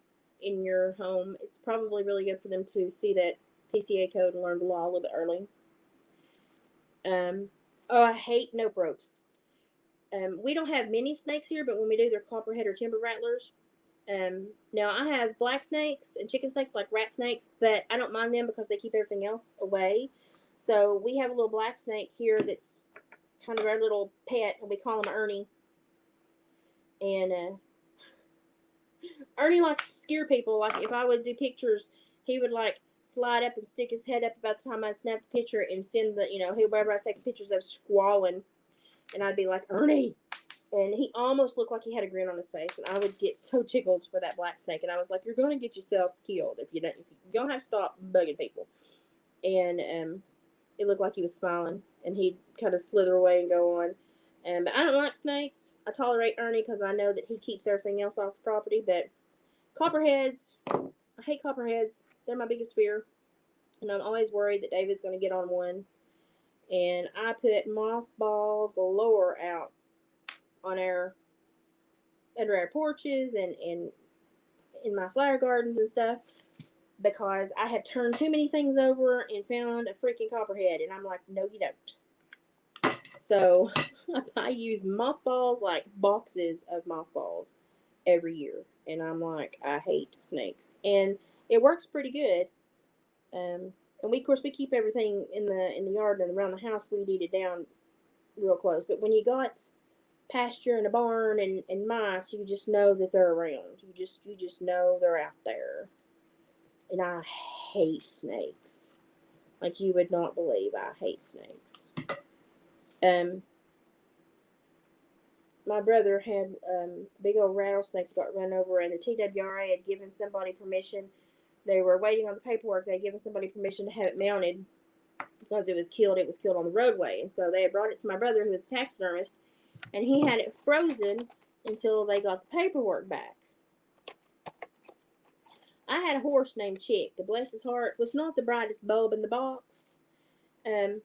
in your home. It's probably really good for them to see that TCA code and learn the law a little bit early. Oh, I hate nope ropes. We don't have many snakes here, but when we do, they're copperhead or timber rattlers. Now, I have black snakes and chicken snakes, like rat snakes, but I don't mind them because they keep everything else away. So we have a little black snake here that's kind of our little pet, and we call him Ernie. And Ernie likes to scare people. Like, if I would do pictures, he would, like, slide up and stick his head up about the time I'd snap the picture and send the, whoever I was taking pictures of squalling. And I'd be like, Ernie. And he almost looked like he had a grin on his face. And I would get so tickled for that black snake. And I was like, you're going to get yourself killed if you don't. You're going to have to stop bugging people. And it looked like he was smiling. And he'd kind of slither away and go on. But I don't like snakes. I tolerate Ernie because I know that he keeps everything else off the property. But copperheads, I hate copperheads. They're my biggest fear. And I'm always worried that David's going to get on one. And I put mothball galore out on under our porches and in my flower gardens and stuff, because I have turned too many things over and found a freaking copperhead, and I'm like, no, you don't. So I use mothballs, like boxes of mothballs, every year, and I'm like, I hate snakes, and it works pretty good. And we, of course, we keep everything in the yard and around the house weeded down real close. But when you got pasture and a barn and mice, you just know that they're around. You just know they're out there. And I hate snakes. Like you would not believe, I hate snakes. My brother had a big old rattlesnake that got run over, and the TWRA had given somebody permission. They were waiting on the paperwork. They had given somebody permission to have it mounted because it was killed on the roadway. And so they had brought it to my brother, who was a taxidermist, and he had it frozen until they got the paperwork back. I had a horse named Chick. To bless his heart, was not the brightest bulb in the box. And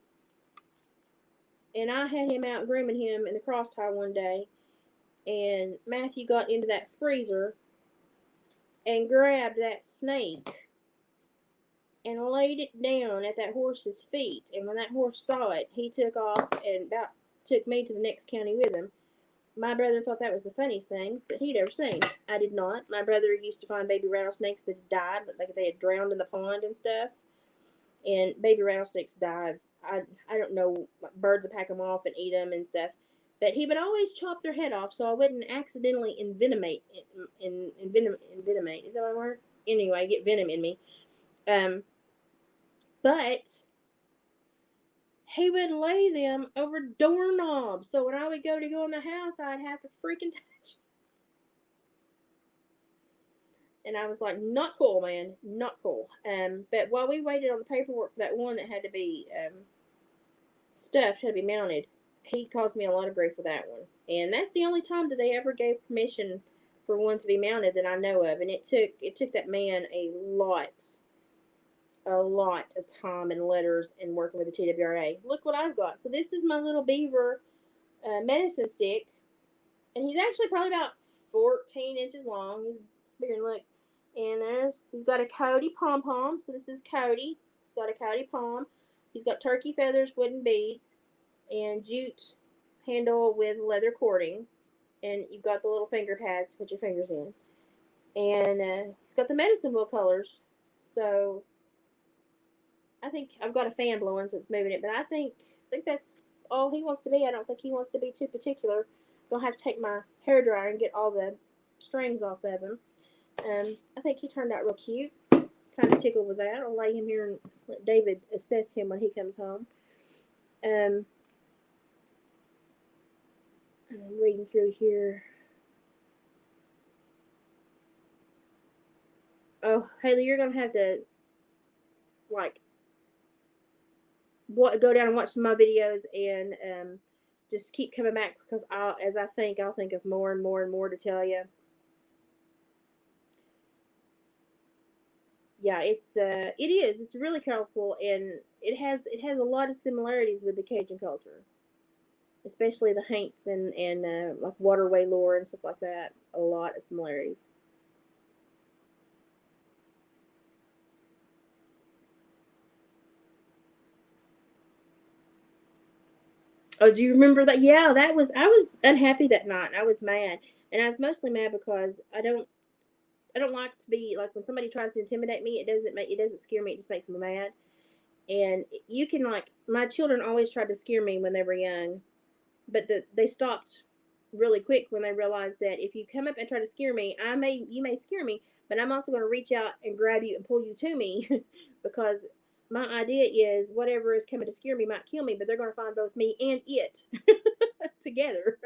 I had him out grooming him in the cross tie one day, and Matthew got into that freezer and grabbed that snake and laid it down at that horse's feet. And when that horse saw it, he took off and about took me to the next county with him. My brother thought that was the funniest thing that he'd ever seen. I did not. My brother used to find baby rattlesnakes that had died, like they had drowned in the pond and stuff. And baby rattlesnakes dive. I don't know, like birds would pack them off and eat them and stuff. But he would always chop their head off so I wouldn't accidentally envenomate. Is that my word? Anyway, get venom in me. But he would lay them over doorknobs. So when I would go in the house, I'd have to freaking touch. And I was like, not cool, man. Not cool. But while we waited on the paperwork for that one that had to be stuffed, had to be mounted, he caused me a lot of grief for that one. And that's the only time that they ever gave permission for one to be mounted that I know of. And it took that man a lot of time and letters and working with the TWRA. Look what I've got. So this is my little beaver medicine stick. And he's actually probably about 14 inches long. He's bigger than looks. And he's got a Cody pom-pom. So this is Cody. He's got a Cody pom. He's got turkey feathers, wooden beads, and jute handle with leather cording. And you've got the little finger pads to put your fingers in. And he's got the medicine wheel colors. So I think I've got a fan blowing, so it's moving it. But I think that's all he wants to be. I don't think he wants to be too particular. Gonna have to take my hairdryer and get all the strings off of him. I think he turned out real cute. Kind of tickled with that. I'll lay him here and let David assess him when he comes home. I'm reading through here. Oh, Haley, you're gonna have to go down and watch some of my videos and just keep coming back because I'll think of more and more and more to tell you. Yeah, it is. It's really colorful and it has a lot of similarities with the Cajun culture, especially the haints and like waterway lore and stuff like that. A lot of similarities. Oh, do you remember that? Yeah, I was unhappy that night. I was mad, and I was mostly mad because I don't like to be like when somebody tries to intimidate me. It doesn't scare me. It just makes me mad. And you can my children always tried to scare me when they were young, but they stopped really quick when they realized that if you come up and try to scare me, you may scare me, but I'm also going to reach out and grab you and pull you to me because my idea is whatever is coming to scare me might kill me, but they're going to find both me and it together.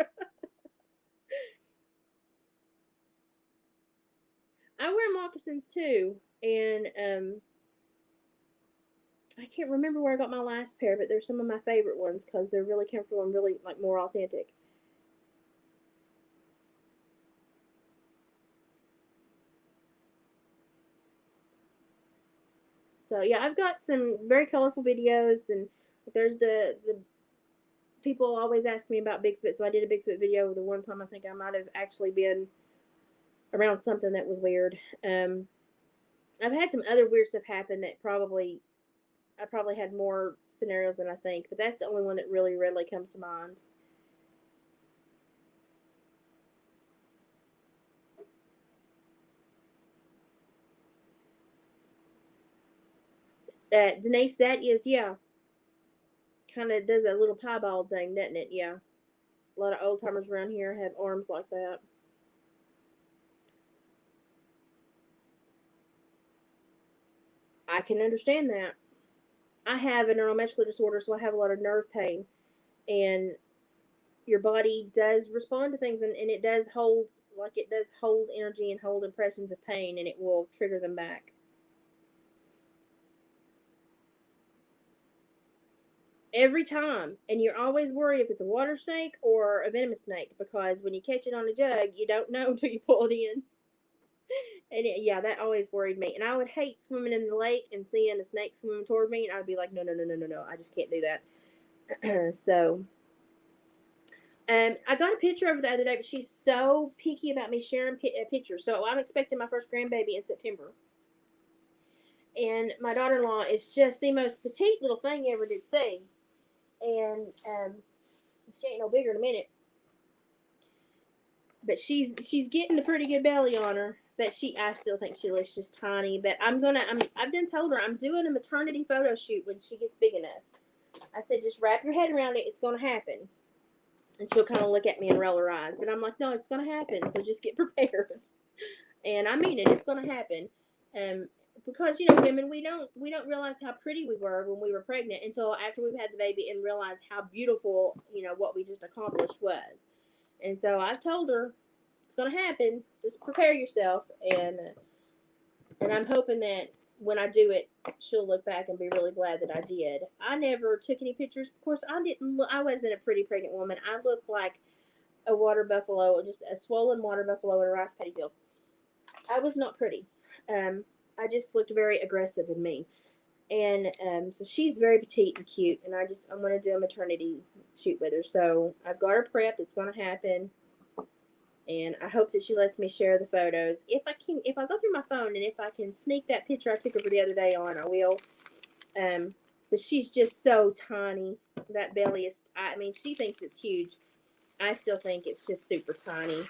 I wear moccasins too, and I can't remember where I got my last pair, but they're some of my favorite ones because they're really comfortable and really more authentic. So yeah, I've got some very colorful videos, and there's the people always ask me about Bigfoot, so I did a Bigfoot video the one time I think I might have actually been around something that was weird. I've had some other weird stuff happen that I probably had more scenarios than I think, but that's the only one that really readily comes to mind. Denise, that is, yeah, kind of does that little piebald thing, doesn't it? Yeah. A lot of old timers around here have arms like that. I can understand that. I have a neuromuscular disorder, so I have a lot of nerve pain. And your body does respond to things, and it does hold energy and hold impressions of pain, and it will trigger them back. Every time. And you're always worried if it's a water snake or a venomous snake because when you catch it on a jug, you don't know until you pull it in. And yeah, that always worried me. And I would hate swimming in the lake and seeing a snake swimming toward me, and I'd be like, no, no, no, no, no, no, I just can't do that. So, I got a picture of her the other day, but she's so picky about me sharing pictures. So I'm expecting my first grandbaby in September. And my daughter-in-law is just the most petite little thing you ever did see. And she ain't no bigger in a minute. But she's getting a pretty good belly on her. But I still think she looks just tiny. But I've been told her I'm doing a maternity photo shoot when she gets big enough. I said, just wrap your head around it. It's going to happen. And she'll kind of look at me and roll her eyes. But I'm like, no, it's going to happen. So just get prepared. And I mean it. It's going to happen. Because women, we don't realize how pretty we were when we were pregnant until after we've had the baby and realize how beautiful what we just accomplished was. And so I've told her it's going to happen. Just prepare yourself, and I'm hoping that when I do it, she'll look back and be really glad that I did. I never took any pictures. Of course, I wasn't a pretty pregnant woman. I looked like a water buffalo, just a swollen water buffalo in a rice paddy field. I was not pretty. I just looked very aggressive and mean. And so she's very petite and cute, and I'm going to do a maternity shoot with her. So I've got her prepped. It's going to happen. And I hope that she lets me share the photos. If I go through my phone and if I can sneak that picture I took of her the other day on, I will. But she's just so tiny. That belly is, she thinks it's huge. I still think it's just super tiny.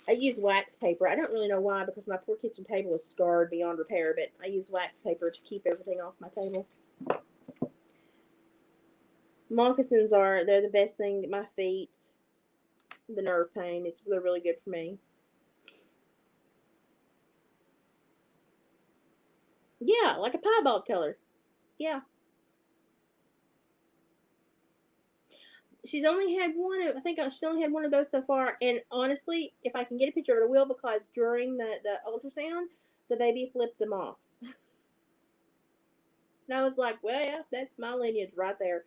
I use wax paper. I don't really know why, because my poor kitchen table is scarred beyond repair, but I use wax paper to keep everything off my table. Moccasins they're the best thing. My feet, the nerve pain, they're really good for me. Yeah, like a piebald color. Yeah. She's only had one. I think she's only had one of those so far. And honestly, if I can get a picture of it, I will, because during the ultrasound, the baby flipped them off. And I was like, well, yeah, that's my lineage right there.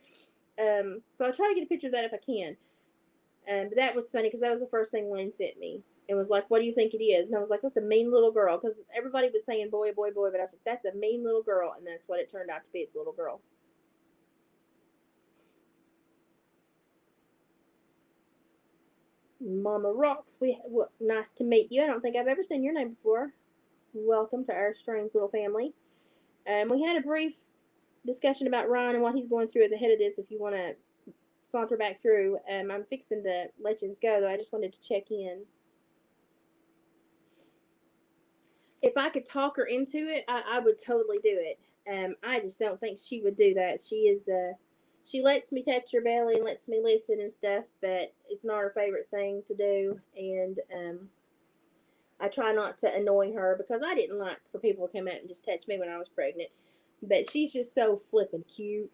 So I'll try to get a picture of that if I can. But that was funny because that was the first thing Lynn sent me. It was like, what do you think it is? And I was like, that's a mean little girl. Because everybody was saying boy, boy, boy. But I was like, that's a mean little girl. And that's what it turned out to be. It's a little girl. Mama Rocks, nice to meet you. I don't think I've ever seen your name before. Welcome to our strange little family. We had a brief discussion about Ryan and what he's going through at the head of this. If you want to saunter back through, I'm fixing to let you go, though. I just wanted to check in. If I could talk her into it, I would totally do it. I just don't think she would do that. She lets me touch her belly and lets me listen and stuff, but it's not her favorite thing to do. And I try not to annoy her, because I didn't like for people to come out and just touch me when I was pregnant. But she's just so flippin' cute.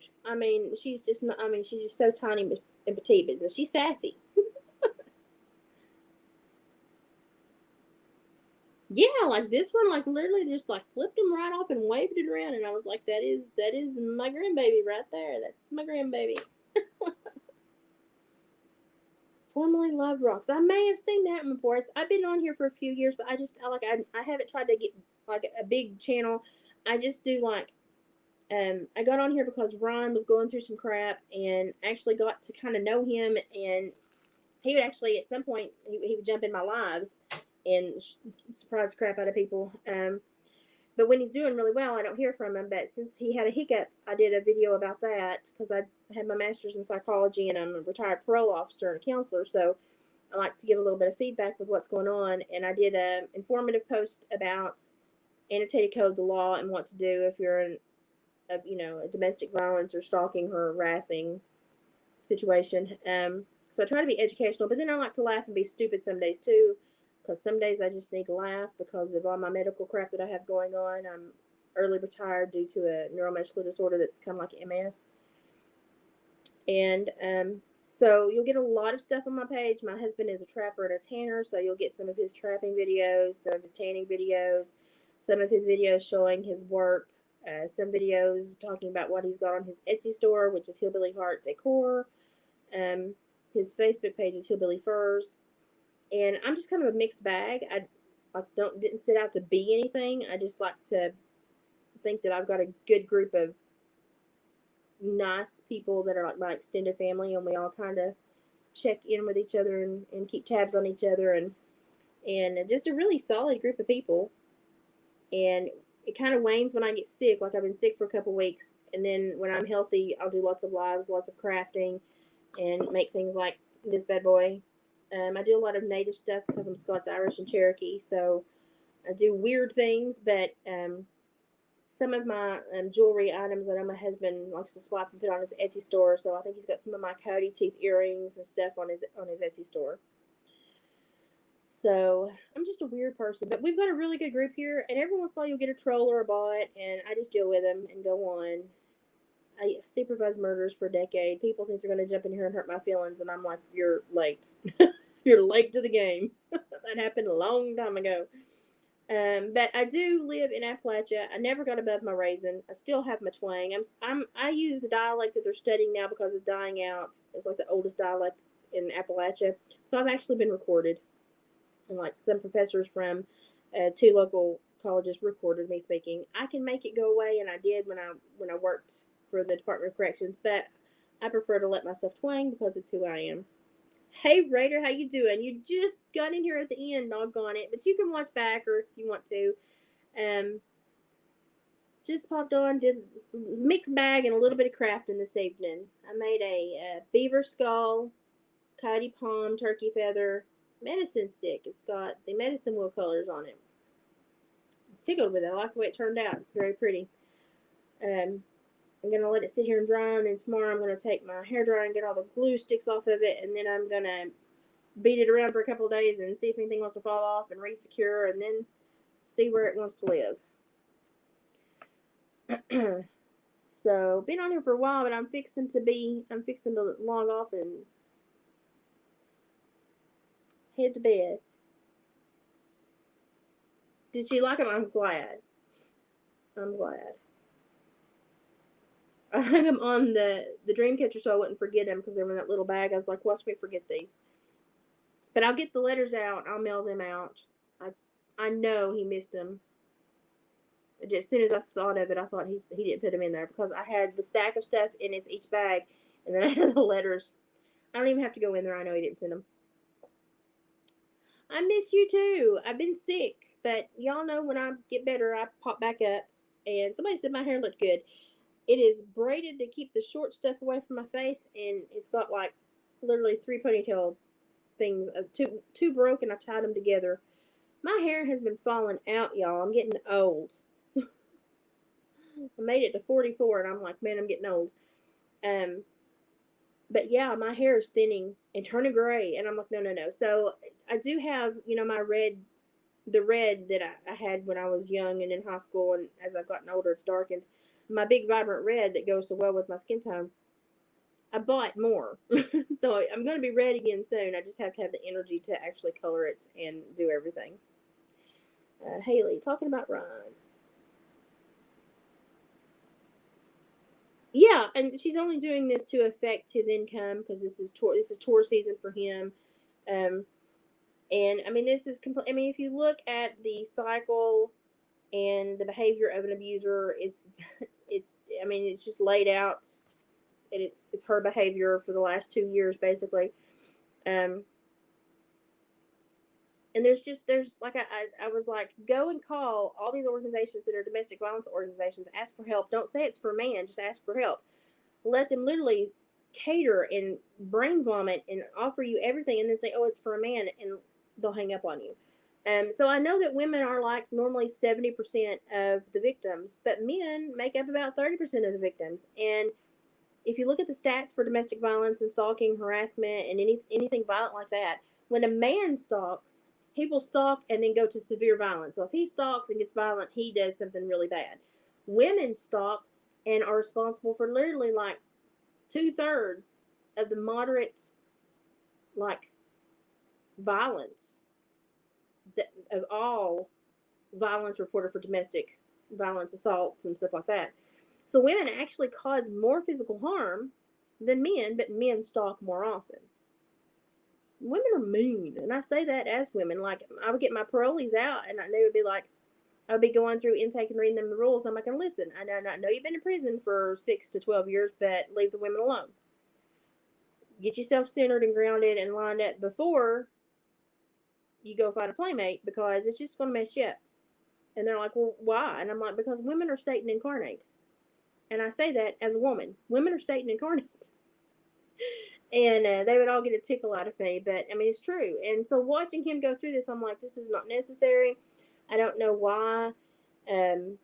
She's just so tiny and petite, but she's sassy. Yeah, like this one, like literally just like flipped him right off and waved it around, and I was like, that is my grandbaby right there. That's my grandbaby. Formerly Love Rocks. I may have seen that one before. I've been on here for a few years, but I haven't tried to get like a big channel. I just do like I got on here because Ron was going through some crap, and actually got to kind of know him, and he would actually at some point he would jump in my lives and surprise the crap out of people. But when he's doing really well, I don't hear from him. But since he had a hiccup, I did a video about that, because I had my master's in psychology and I'm a retired parole officer and a counselor. So I like to give a little bit of feedback with what's going on. And I did an informative post about annotated code, the law, and what to do if you're in a domestic violence or stalking or harassing situation. So I try to be educational, but then I like to laugh and be stupid some days too, because some days I just need to laugh because of all my medical crap that I have going on. I'm early retired due to a neuromuscular disorder that's kind of like MS. And so you'll get a lot of stuff on my page. My husband is a trapper and a tanner, so you'll get some of his trapping videos, some of his tanning videos, some of his videos showing his work, some videos talking about what he's got on his Etsy store, which is Hillbilly Heart Decor. His Facebook page is Hillbilly Furs, and I'm just kind of a mixed bag. I didn't set out to be anything. I just like to think that I've got a good group of nice people that are like my extended family, and we all kind of check in with each other and keep tabs on each other, and just a really solid group of people. And it kind of wanes when I get sick. Like I've been sick for a couple weeks, and then when I'm healthy, I'll do lots of lives, lots of crafting, and make things like this bad boy. I do a lot of native stuff because I'm Scots, Irish, and Cherokee, so I do weird things, but some of my jewelry items I know my husband likes to swap and put on his Etsy store, so I think he's got some of my coyote teeth earrings and stuff on his Etsy store. So I'm just a weird person, but we've got a really good group here, and every once in a while you'll get a troll or a bot, and I just deal with them and go on. I supervised murders for a decade. People think they're going to jump in here and hurt my feelings, and I'm like, you're late. You're late to the game. That happened a long time ago. But I do live in Appalachia. I never got above my raisin. I still have my twang. I use the dialect that they're studying now because it's dying out. It's like the oldest dialect in Appalachia. So I've actually been recorded, and like some professors from two local colleges recorded me speaking. I can make it go away, and I did when I worked for the Department of Corrections. But I prefer to let myself twang because it's who I am. Hey Raider, how you doing? You just got in here at the end, doggone it. But you can watch back or if you want to. Um, just popped on, did mixed bag and a little bit of crafting this evening. I made a beaver skull, coyote palm, turkey feather, medicine stick. It's got the medicine wheel colors on it. I'm tickled with it. I like the way it turned out. It's very pretty. Um, I'm gonna let it sit here and dry, and then tomorrow I'm gonna take my hair dryer and get all the glue sticks off of it, and then I'm gonna beat it around for a couple of days and see if anything wants to fall off and re-secure, and then see where it wants to live. So been on here for a while, but I'm fixing to log off and head to bed. Did she like them? I'm glad. I'm glad. I hung them on the dream catcher so I wouldn't forget them because they were in that little bag. I was like, watch me forget these. But I'll get the letters out. I'll mail them out. I know he missed them. As soon as I thought of it, I thought he didn't put them in there because I had the stack of stuff in its each bag, and then I had the letters. I don't even have to go in there. I know he didn't send them. I miss you too. I've been sick, but y'all know when I get better, I pop back up. And somebody said my hair looked good. It is braided to keep the short stuff away from my face, and it's got like literally three ponytail things. Two broke, and I tied them together. My hair has been falling out, y'all. I'm getting old. I made it to 44, and I'm like, man, I'm getting old. Um, but yeah, my hair is thinning and turning gray, and I'm like, no, no, no. So I do have, my the red that I had when I was young and in high school, and as I've gotten older, it's darkened. My big vibrant red that goes so well with my skin tone. I bought more, so I'm going to be red again soon. I just have to have the energy to actually color it and do everything. Haley, talking about Ryan. Yeah, and she's only doing this to affect his income because this is tour season for him. Um, and I mean, this is complete. I mean, if you look at the cycle and the behavior of an abuser, it's. I mean, it's just laid out, and it's her behavior for the last 2 years, basically. Um, and there's like I was like, go and call all these organizations that are domestic violence organizations, ask for help. Don't say it's for a man, just ask for help. Let them literally cater and brain vomit and offer you everything, and then say, oh, it's for a man, and they'll hang up on you. So I know that women are like normally 70% of the victims, but men make up about 30% of the victims. And if you look at the stats for domestic violence and stalking, harassment, and anything violent like that, when a man stalks, he will stalk and then go to severe violence. So if he stalks and gets violent, he does something really bad. Women stalk and are responsible for literally like 2/3 of the moderate like violence of all violence reported for domestic violence assaults and stuff like that. So women actually cause more physical harm than men, but men stalk more often. Women are mean, and I say that as women. Like I would get my parolees out, and they would be like, I would be going through intake and reading them the rules, and I'm like, listen, I know you've been in prison for 6 to 12 years, but leave the women alone. Get yourself centered and grounded and lined up before you go find a playmate because it's just going to mess you up. And they're like, well, why? And I'm like, because women are Satan incarnate. And I say that as a woman. Women are Satan incarnate. And they would all get a tickle out of me. But I mean, it's true. And so watching him go through this, I'm like, this is not necessary. I don't know why. Um,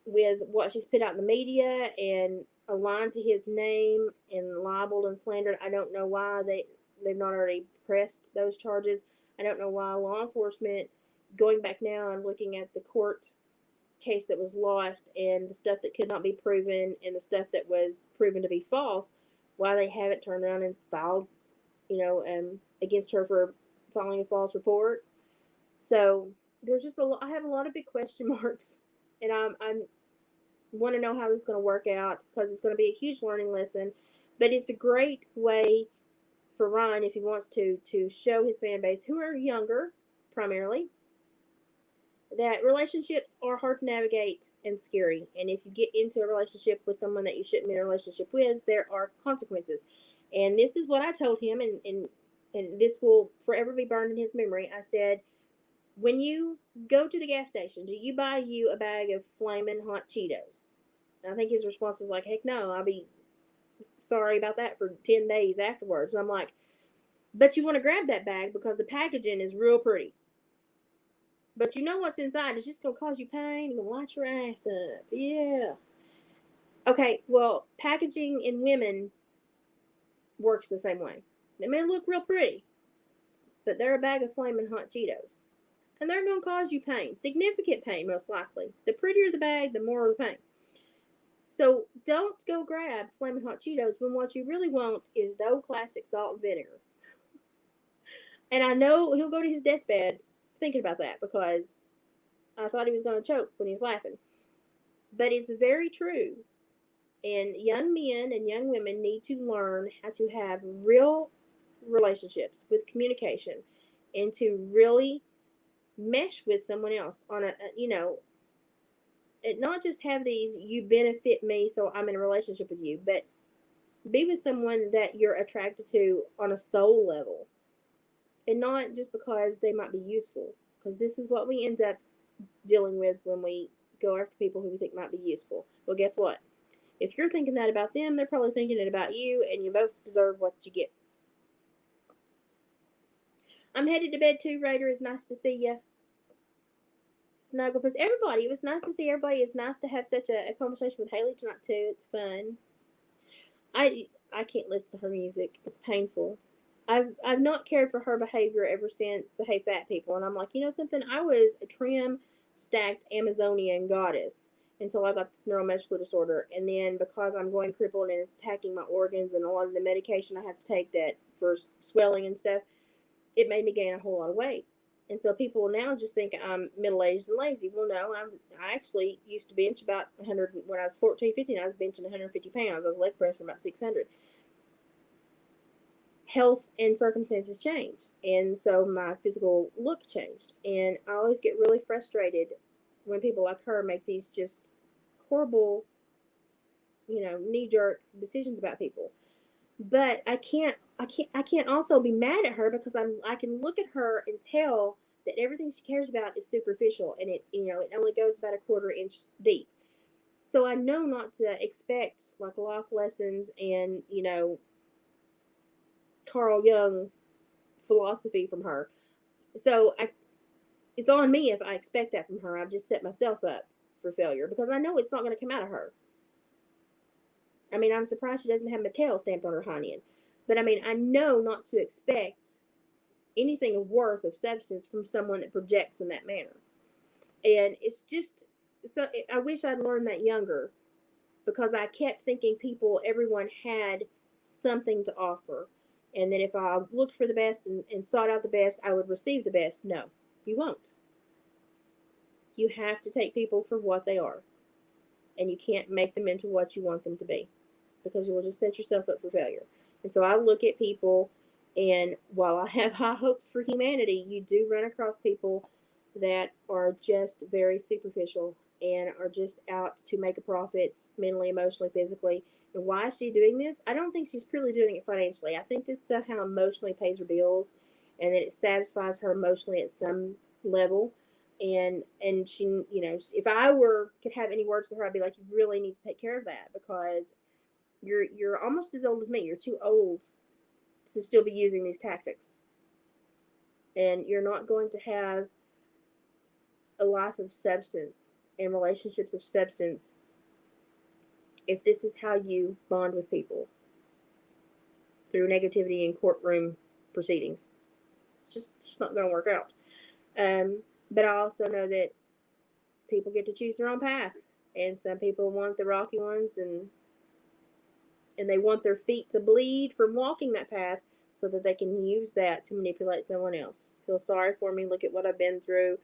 with what she's put out in the media and aligned to his name and libeled and slandered, I don't know why they've not already pressed those charges. I don't know why law enforcement, going back now and looking at the court case that was lost and the stuff that could not be proven and the stuff that was proven to be false, why they haven't turned around and filed, against her for filing a false report. So there's just I have a lot of big question marks, and I'm want to know how this is going to work out because it's going to be a huge learning lesson. But it's a great way for Ryan, if he wants to show his fan base, who are younger primarily, that relationships are hard to navigate and scary. And if you get into a relationship with someone that you shouldn't be in a relationship with, there are consequences. And this is what I told him, and this will forever be burned in his memory. I said, when you go to the gas station, do you buy you a bag of flaming hot Cheetos? And I think his response was like, heck no, I'll be sorry about that for 10 days afterwards. And I'm like, but you want to grab that bag because the packaging is real pretty. But you know what's inside. It's just going to cause you pain. It's going to light your ass up. Yeah. Okay, well, packaging in women works the same way. They may look real pretty, but they're a bag of flaming hot Cheetos. And they're going to cause you pain. Significant pain, most likely. The prettier the bag, the more the pain. So don't go grab flaming hot Cheetos when what you really want is the old classic salt and vinegar. And I know he'll go to his deathbed thinking about that because I thought he was going to choke when he was laughing. But it's very true. And young men and young women need to learn how to have real relationships with communication and to really mesh with someone else on not just have these, you benefit me, so I'm in a relationship with you, but be with someone that you're attracted to on a soul level and not just because they might be useful, because this is what we end up dealing with when we go after people who we think might be useful. Well, guess what? If you're thinking that about them, they're probably thinking it about you, and you both deserve what you get. I'm headed to bed too, Raider. It's nice to see you. Snuggle. Because everybody, it was nice to see everybody. It's nice to have such a conversation with Haley tonight, too. It's fun. I can't listen to her music. It's painful. I've not cared for her behavior ever since the Hey Fat People, and I'm like, you know something? I was a trim, stacked Amazonian goddess until I got this neuromuscular disorder, and then because I'm going crippled and it's attacking my organs and a lot of the medication I have to take that for swelling and stuff, it made me gain a whole lot of weight. And so people now just think I'm middle aged and lazy. Well, no, I actually used to bench about 100 when I was 14, 15. I was benching 150 pounds. I was leg pressing about 600. Health and circumstances change, and so my physical look changed. And I always get really frustrated when people like her make these just horrible, knee jerk decisions about people. But I can't also be mad at her because I can look at her and tell that everything she cares about is superficial, and it only goes about a quarter inch deep. So I know not to expect like life lessons and Carl Jung philosophy from her. So it's on me if I expect that from her. I've just set myself up for failure because I know it's not going to come out of her. I mean, I'm surprised she doesn't have Mattel stamped on her hind end. But I mean, I know not to expect anything of worth of substance from someone that projects in that manner. And it's just so I wish I'd learned that younger because I kept thinking everyone had something to offer, and that if I looked for the best and sought out the best, I would receive the best. No, you won't. You have to take people for what they are, and you can't make them into what you want them to be because you will just set yourself up for failure. And so I look at people, and while I have high hopes for humanity, you do run across people that are just very superficial and are just out to make a profit mentally, emotionally, physically. And why is she doing this? I don't think she's purely doing it financially. I think this somehow emotionally pays her bills and that it satisfies her emotionally at some level. And she, if I could have any words for her, I'd be like, you really need to take care of that because you're almost as old as me. You're too old to still be using these tactics. And you're not going to have a life of substance and relationships of substance if this is how you bond with people, through negativity in courtroom proceedings. It's just not going to work out. But I also know that people get to choose their own path, and some people want the rocky ones, and they want their feet to bleed from walking that path so that they can use that to manipulate someone else. Feel sorry for me, look at what I've been through,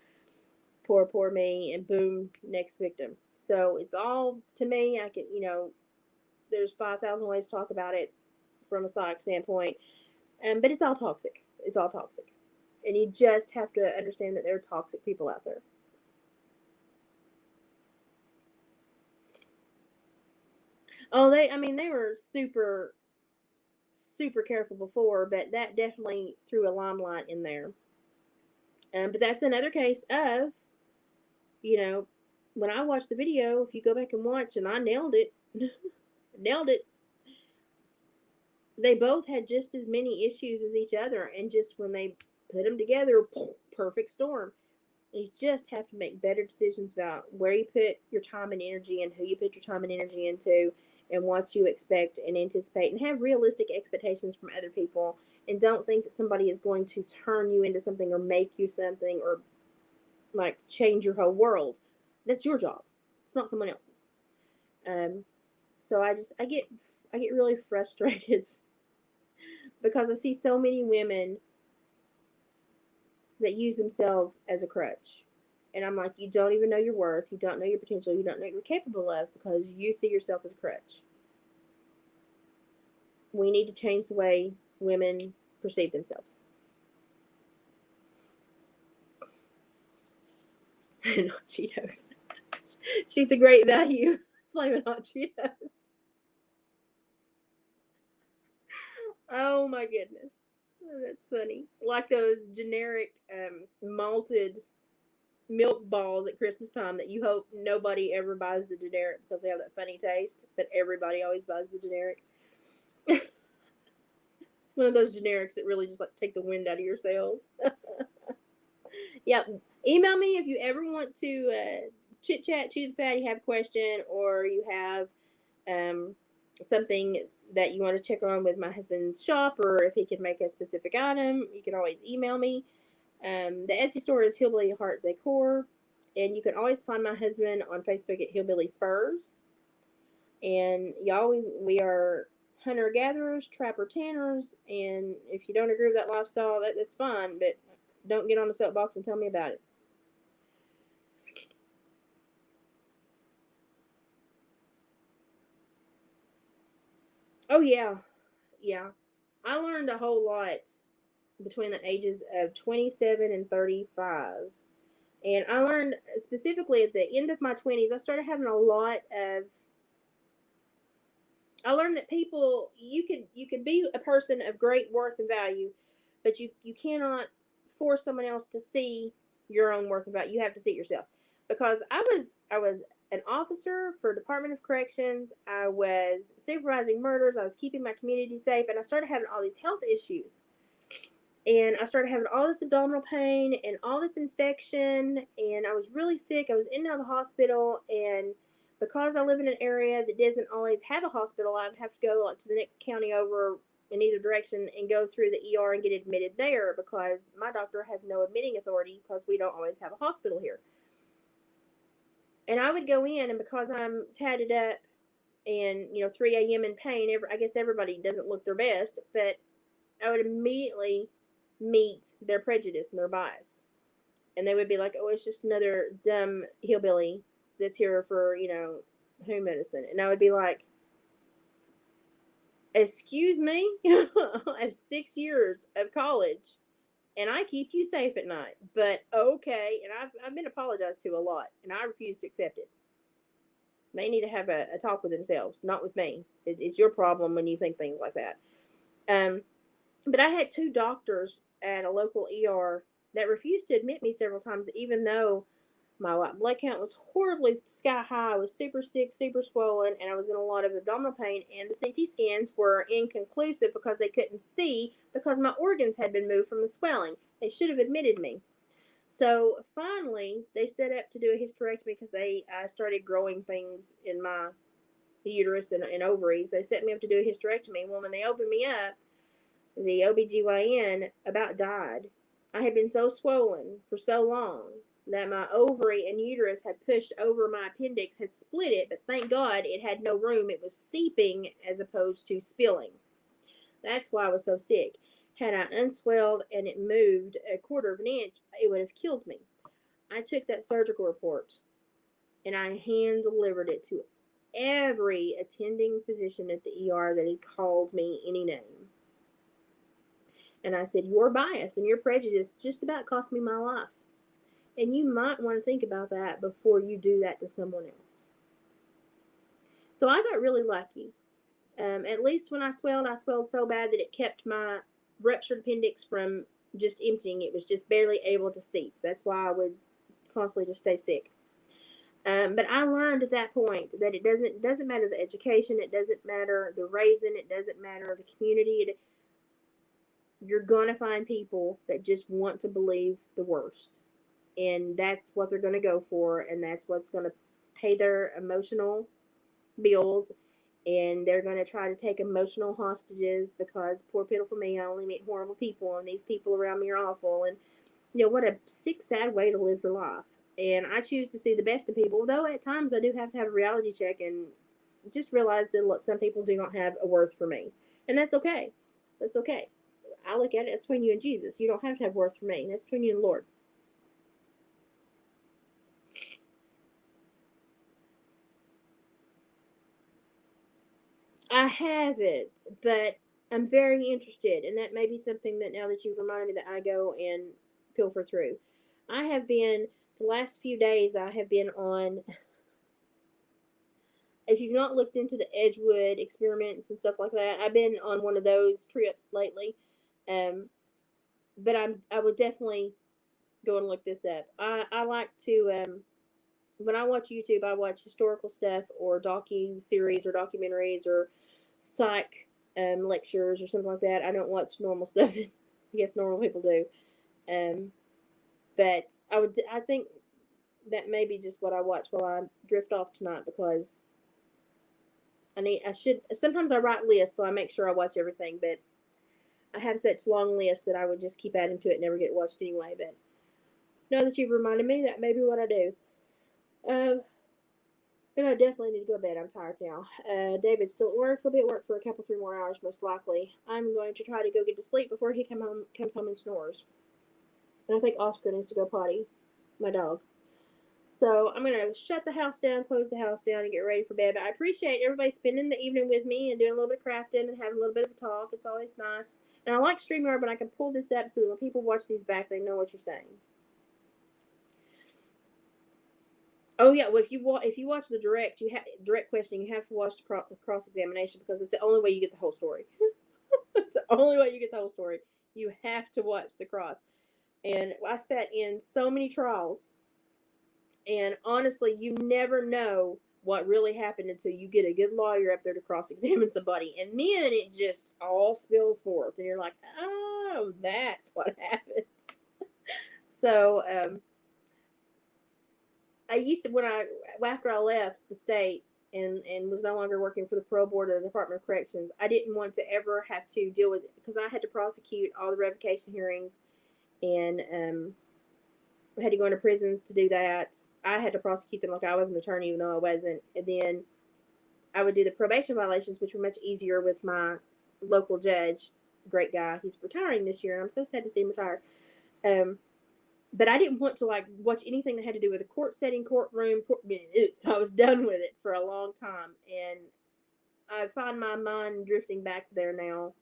poor me, and boom, next victim. So it's all, to me, I can, there's 5,000 ways to talk about it from a psych standpoint, but it's all toxic. It's all toxic. And you just have to understand that there are toxic people out there. Oh, they were super, super careful before, but that definitely threw a limelight in there. But that's another case of, when I watched the video, if you go back and watch, and I nailed it, nailed it, they both had just as many issues as each other, and just when they put them together, perfect storm. You just have to make better decisions about where you put your time and energy, and who you put your time and energy into, and what you expect and anticipate, and have realistic expectations from other people, and don't think that somebody is going to turn you into something or make you something or like change your whole world. That's your job. It's not someone else's. So I get really frustrated because I see so many women that use themselves as a crutch. And I'm like, you don't even know your worth. You don't know your potential. You don't know what you're capable of because you see yourself as a crutch. We need to change the way women perceive themselves. Not Cheetos. She's the great value. Flaming hot Cheetos. Oh my goodness. Oh, that's funny. Like those generic malted milk balls at Christmas time that you hope nobody ever buys the generic because they have that funny taste, but everybody always buys the generic. It's one of those generics that really just like take the wind out of your sails. Yep. Email me if you ever want to chit chat, chew the fat, you have a question, or you have something that you want to check on with my husband's shop, or if he can make a specific item, you can always email me. The Etsy store is Hillbilly Heart Decor, and you can always find my husband on Facebook at Hillbilly Furs. And y'all, we are hunter gatherers, trapper tanners, and if you don't agree with that lifestyle, that's fine, but don't get on the soapbox and tell me about it. Oh yeah, yeah. I learned a whole lot between the ages of 27 and 35. And I learned specifically at the end of my 20s, I started having a lot of I learned that people you could be a person of great worth and value, but you cannot force someone else to see your own worth and value. You have to see it yourself. Because I was an officer for Department of Corrections. I was supervising murders. I was keeping my community safe, and I started having all these health issues. And I started having all this abdominal pain and all this infection, and I was really sick. I was in and out of the hospital, and because I live in an area that doesn't always have a hospital, I would have to go like to the next county over in either direction and go through the ER and get admitted there because my doctor has no admitting authority because we don't always have a hospital here. And I would go in, and because I'm tatted up and 3 a.m. in pain, I guess everybody doesn't look their best, but I would immediately meet their prejudice and their bias. And they would be like, oh, it's just another dumb hillbilly that's here for, home medicine. And I would be like, excuse me? I have 6 years of college and I keep you safe at night. But okay. And I've been apologized to a lot and I refuse to accept it. They need to have a talk with themselves, not with me. It's your problem when you think things like that. But I had 2 doctors at a local ER that refused to admit me several times, even though My white blood count was horribly sky high. I was super sick, super swollen, and I was in a lot of abdominal pain. And the CT scans were inconclusive because they couldn't see because my organs had been moved from the swelling. They should have admitted me. So finally, they set up to do a hysterectomy because I started growing things in my uterus and ovaries. They set me up to do a hysterectomy. Well, when they opened me up, the OBGYN about died. I had been so swollen for so long that my ovary and uterus had pushed over my appendix, had split it, but thank God it had no room. It was seeping as opposed to spilling. That's why I was so sick. Had I unswelled and it moved a quarter of an inch, it would have killed me. I took that surgical report and I hand delivered it to every attending physician at the ER that had called me any name. And I said, your bias and your prejudice just about cost me my life. And you might want to think about that before you do that to someone else. So I got really lucky. At least when I swelled so bad that it kept my ruptured appendix from just emptying. It was just barely able to seep. That's why I would constantly just stay sick. But I learned at that point that it doesn't matter the education, it doesn't matter the raising, it doesn't matter the community. You're gonna find people that just want to believe the worst, and that's what they're gonna go for, and that's what's gonna pay their emotional bills, and they're gonna try to take emotional hostages because poor pitiful me, I only meet horrible people, and these people around me are awful, and what a sick, sad way to live your life. And I choose to see the best in people, though at times I do have to have a reality check and just realize that some people do not have a worth for me. And that's okay. That's okay. I look at it, it's between you and Jesus. You don't have to have worth for me. That's between you and the Lord. I haven't, but I'm very interested, and that may be something that now that you've reminded me that I go and pilfer through. I have been, the last few days, I have been on, if you've not looked into the Edgewood experiments and stuff like that, I've been on one of those trips lately. Um, but I would definitely go and look this up. I like to when I watch YouTube, I watch historical stuff or docu series or documentaries or psych lectures or something like that. I don't watch normal stuff. I guess normal people do. Um, but I think that may be just what I watch while I drift off tonight because I should, sometimes I write lists so I make sure I watch everything, but I have such long lists that I would just keep adding to it and never get watched anyway. But now that you've reminded me, that may be what I do. And I definitely need to go to bed. I'm tired now. David's still at work. He'll be at work for a couple, 3 more hours, most likely. I'm going to try to go get to sleep before he comes home and snores. And I think Oscar needs to go potty, my dog. So I'm going to shut the house down, close the house down, and get ready for bed. But I appreciate everybody spending the evening with me and doing a little bit of crafting and having a little bit of a talk. It's always nice. And I like StreamYard, but I can pull this up so that when people watch these back, they know what you're saying. Oh yeah, well if you watch the direct questioning, you have to watch the cross examination because it's the only way you get the whole story. It's the only way you get the whole story. You have to watch the cross. And I sat in so many trials, and honestly, you never know what really happened until you get a good lawyer up there to cross examine somebody, and then it just all spills forth, and you're like, oh, that's what happened. So I used to after I left the state and was no longer working for the parole board or the Department of Corrections, I didn't want to ever have to deal with it because I had to prosecute all the revocation hearings and I had to go into prisons to do that. I had to prosecute them like I was an attorney, even though I wasn't. And then I would do the probation violations, which were much easier with my local judge. Great guy. He's retiring this year, and I'm so sad to see him retire. But I didn't want to watch anything that had to do with a court setting, courtroom. I was done with it for a long time, and I find my mind drifting back there now,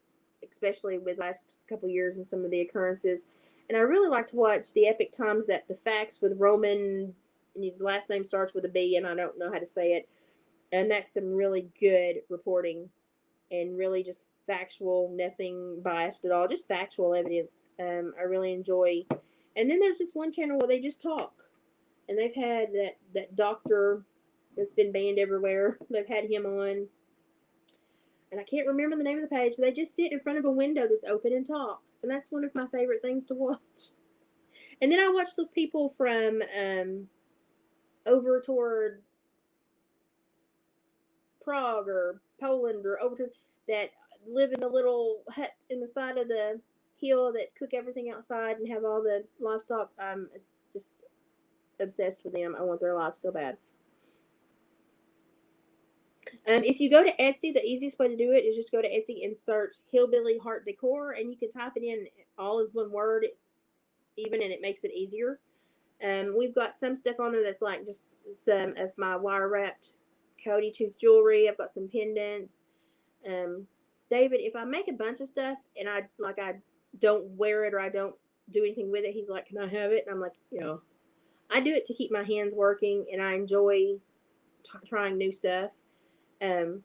especially with the last couple of years and some of the occurrences. And I really like to watch the Epic Times, that the facts with Roman, and his last name starts with a B, and I don't know how to say it. And that's some really good reporting, and really just factual, nothing biased at all, just factual evidence. I really enjoy. And then there's just one channel where they just talk. and they've had that doctor that's been banned everywhere. They've had him on, and I can't remember the name of the page, but they just sit in front of a window that's open and talk, and that's one of my favorite things to watch. And then I watch those people from over toward Prague or Poland or over to that live in the little hut in the side of the hill that cook everything outside and have all the livestock. I'm just obsessed with them. I want their life so bad. If you go to Etsy, the easiest way to do it is just go to Etsy and search Hillbilly Heart Decor, and you can type it in all as one word, even, and it makes it easier. We've got some stuff on there that's like just some of my wire wrapped Cody tooth jewelry. I've got some pendants. David, if I make a bunch of stuff and I don't wear it or I don't do anything with it, he's like, "Can I have it?" And I'm like, "Yeah." I do it to keep my hands working, and I enjoy trying new stuff. Um,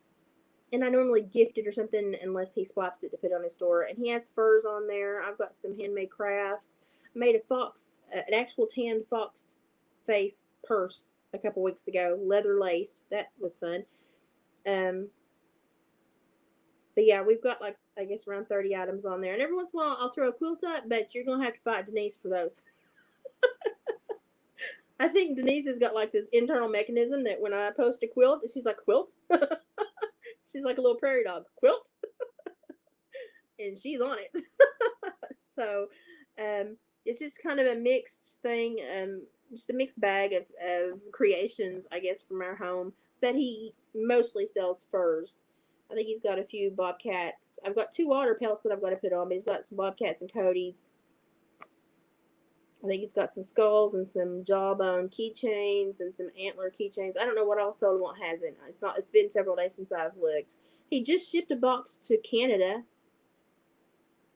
and I normally gift it or something unless he swaps it to put on his store. And he has furs on there. I've got some handmade crafts. I made a fox, an actual tanned fox face purse a couple weeks ago, leather laced. That was fun. Um, but yeah, we've got like I guess around 30 items on there. And every once in a while I'll throw a quilt up, but you're gonna have to fight Denise for those. I think Denise has got like this internal mechanism that when I post a quilt, she's like, "Quilt?" She's like a little prairie dog. "Quilt?" And she's on it. So it's just kind of a mixed thing, just a mixed bag of creations, I guess, from our home. But he mostly sells furs. I think he's got a few bobcats. I've got 2 water pelts that I've got to put on, but he's got some bobcats and Cody's. I think he's got some skulls and some jawbone keychains and some antler keychains. I don't know what else sold and what hasn't. It's not. It's been several days since I've looked. He just shipped a box to Canada,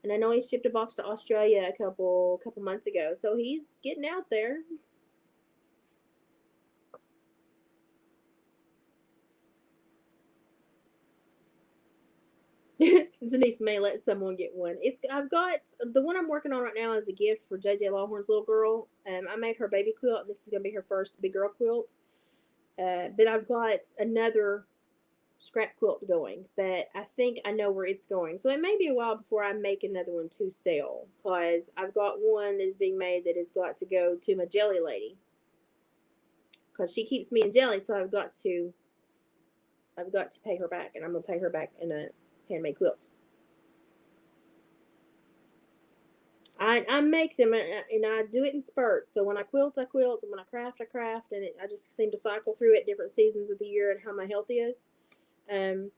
and I know he shipped a box to Australia a couple months ago. So he's getting out there. Denise may let someone get one. I've got the one I'm working on right now is a gift for JJ Lawhorn's little girl. I made her baby quilt. This is gonna be her first big girl quilt. But I've got another scrap quilt going that I think I know where it's going. So it may be a while before I make another one to sell because I've got one that is being made that has got to go to my jelly lady because she keeps me in jelly. So I've got to pay her back, and I'm gonna pay her back in a handmade quilt. I make them and I do it in spurts. So when I quilt, I quilt, and when I craft, and I just seem to cycle through it different seasons of the year and how my health is. Um,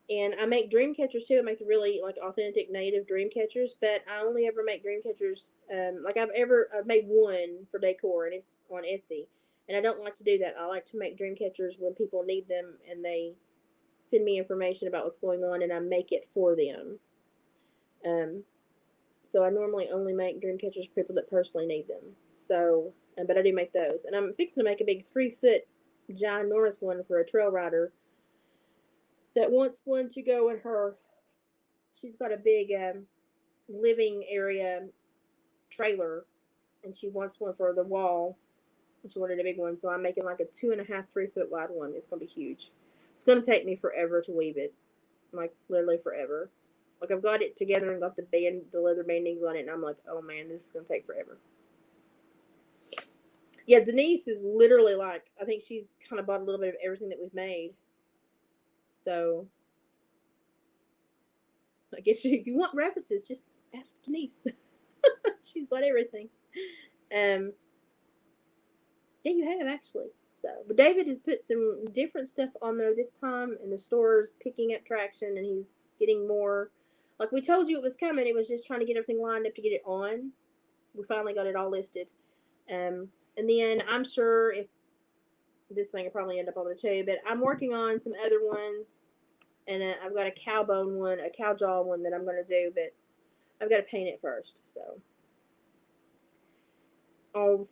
and I make dream catchers too. I make the really like authentic native dream catchers, but I only ever make dream catchers. Like I've made one for decor, and it's on Etsy. And I don't like to do that. I like to make dream catchers when people need them, and they send me information about what's going on, and I make it for them. Um, so I normally only make dream catchers for people that personally need them. So, but I do make those, and I'm fixing to make a big 3-foot ginormous one for a trail rider that wants one to go in her. She's got a big living area trailer, and she wants one for the wall. And she wanted a big one, so I'm making like a 2.5, 3-foot wide one. It's gonna be huge. It's gonna take me forever to weave it, like literally forever. Like I've got it together and got the leather bandings on it, and I'm like, oh man, this is gonna take forever. Yeah, Denise is literally like, I think she's kind of bought a little bit of everything that we've made. So I guess if you want references, just ask Denise. She's bought everything. Um, yeah, you have actually. So, but David has put some different stuff on there this time, and the store's picking up traction, and he's getting more. Like we told you it was coming, it was just trying to get everything lined up to get it on. We finally got it all listed. And then I'm sure if this thing will probably end up on there too, but I'm working on some other ones, and I've got a cow bone one, a cow jaw one that I'm going to do, but I've got to paint it first. So, oh,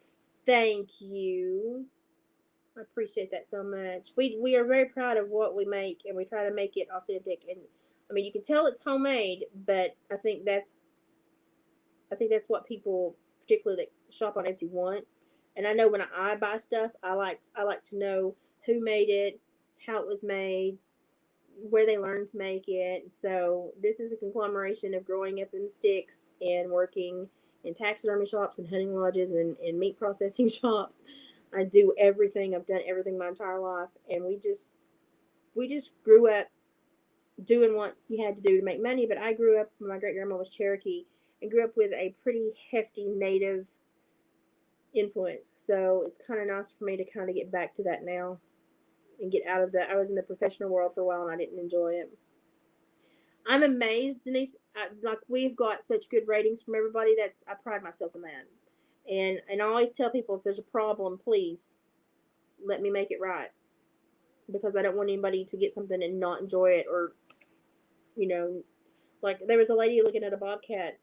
thank you. I appreciate that so much. We are very proud of what we make, and we try to make it authentic. And I mean, you can tell it's homemade, but I think that's what people, particularly that shop on Etsy, want. And I know when I buy stuff, I like to know who made it, how it was made, where they learned to make it. So this is a conglomeration of growing up in the sticks and working in taxidermy shops and hunting lodges and meat processing shops. I do everything. I've done everything my entire life, and we just grew up doing what you had to do to make money. But I grew up. My great grandma was Cherokee, and grew up with a pretty hefty native influence. So it's kind of nice for me to kind of get back to that now and get out of the. I was in the professional world for a while and I didn't enjoy it. I'm amazed, Denise. Like we've got such good ratings from everybody. That's I pride myself in that. And I always tell people if there's a problem, please let me make it right because I don't want anybody to get something and not enjoy it or you know like there was a lady looking at a bobcat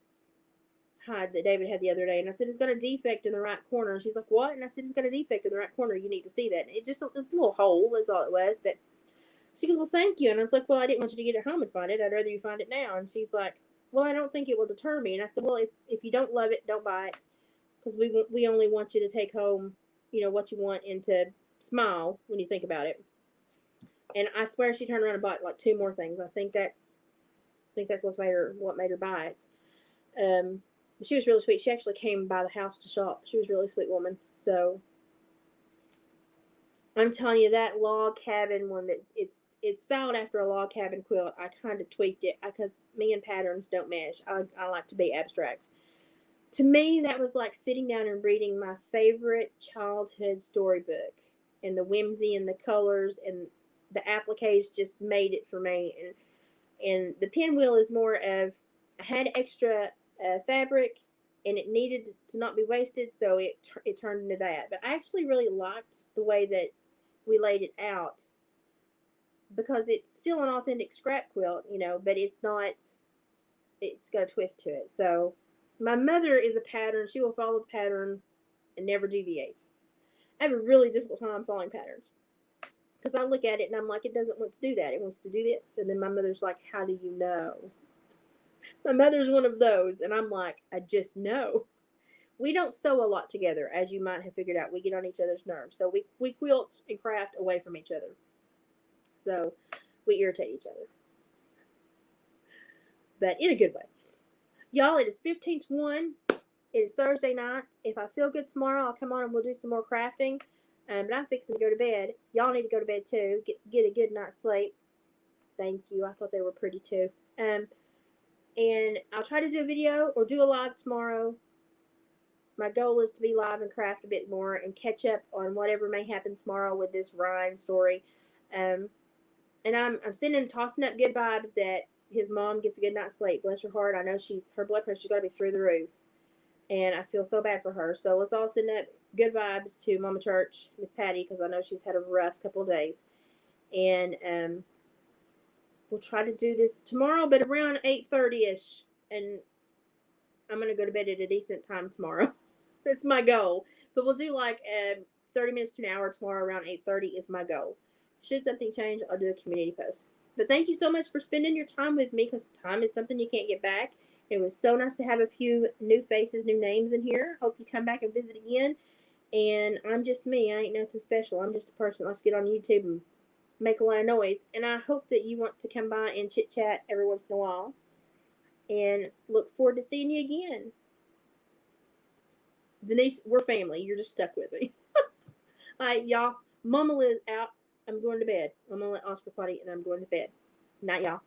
hide that David had the other day, and I said it's got a defect in the right corner. And she's like, "What?" And I said it's got a defect in the right corner. You need to see that. And it's a little hole. That's all it was. But she goes, "Well, thank you." And I was like, "Well, I didn't want you to get it home and find it. I'd rather you find it now." And she's like, "Well, I don't think it will deter me." And I said, "Well, if you don't love it, don't buy it because we only want you to take home, what you want and to smile when you think about it." And I swear she turned around and bought like two more things. I think that's what made her buy it. Um, she was really sweet. She actually came by the house to shop. She was a really sweet woman. So I'm telling you that log cabin one it's styled after a log cabin quilt. I kind of tweaked it because me and patterns don't mesh. I like to be abstract. To me, that was like sitting down and reading my favorite childhood storybook, and the whimsy and the colors and the appliques just made it for me. And the pinwheel is more of I had extra fabric and it needed to not be wasted, so it turned into that. But I actually really liked the way that we laid it out because it's still an authentic scrap quilt, but it's not. It's got a twist to it. So my mother is a pattern. She will follow the pattern and never deviate. I have a really difficult time following patterns because I look at it and I'm like, it doesn't want to do that. It wants to do this. And then my mother's like, how do you know? My mother's one of those. And I'm like, I just know. We don't sew a lot together, as you might have figured out. We get on each other's nerves. So we quilt and craft away from each other. So we irritate each other. But in a good way. Y'all, it is 15 to 1. It is Thursday night. If I feel good tomorrow, I'll come on and we'll do some more crafting. But I'm fixing to go to bed. Y'all need to go to bed too. Get a good night's sleep. Thank you. I thought they were pretty too. And I'll try to do a video or do a live tomorrow. My goal is to be live and craft a bit more and catch up on whatever may happen tomorrow with this Ryan story. Um, and I'm tossing up good vibes that his mom gets a good night's sleep. Bless her heart. I know her blood pressure's got to be through the roof. And I feel so bad for her. So let's all send up good vibes to Mama Church, Miss Patty, because I know she's had a rough couple of days. And we'll try to do this tomorrow, but around 8:30ish. And I'm going to go to bed at a decent time tomorrow. That's my goal. But we'll do like 30 minutes to an hour tomorrow around 8:30 is my goal. Should something change, I'll do a community post. But thank you so much for spending your time with me because time is something you can't get back. It was so nice to have a few new faces, new names in here. Hope you come back and visit again. And I'm just me. I ain't nothing special. I'm just a person. Let's get on YouTube and make a lot of noise. And I hope that you want to come by and chit chat every once in a while. And look forward to seeing you again. Denise, we're family. You're just stuck with me. All right, y'all. Mama Liz out. I'm going to bed. I'm going to let Oscar potty and I'm going to bed. Night, y'all.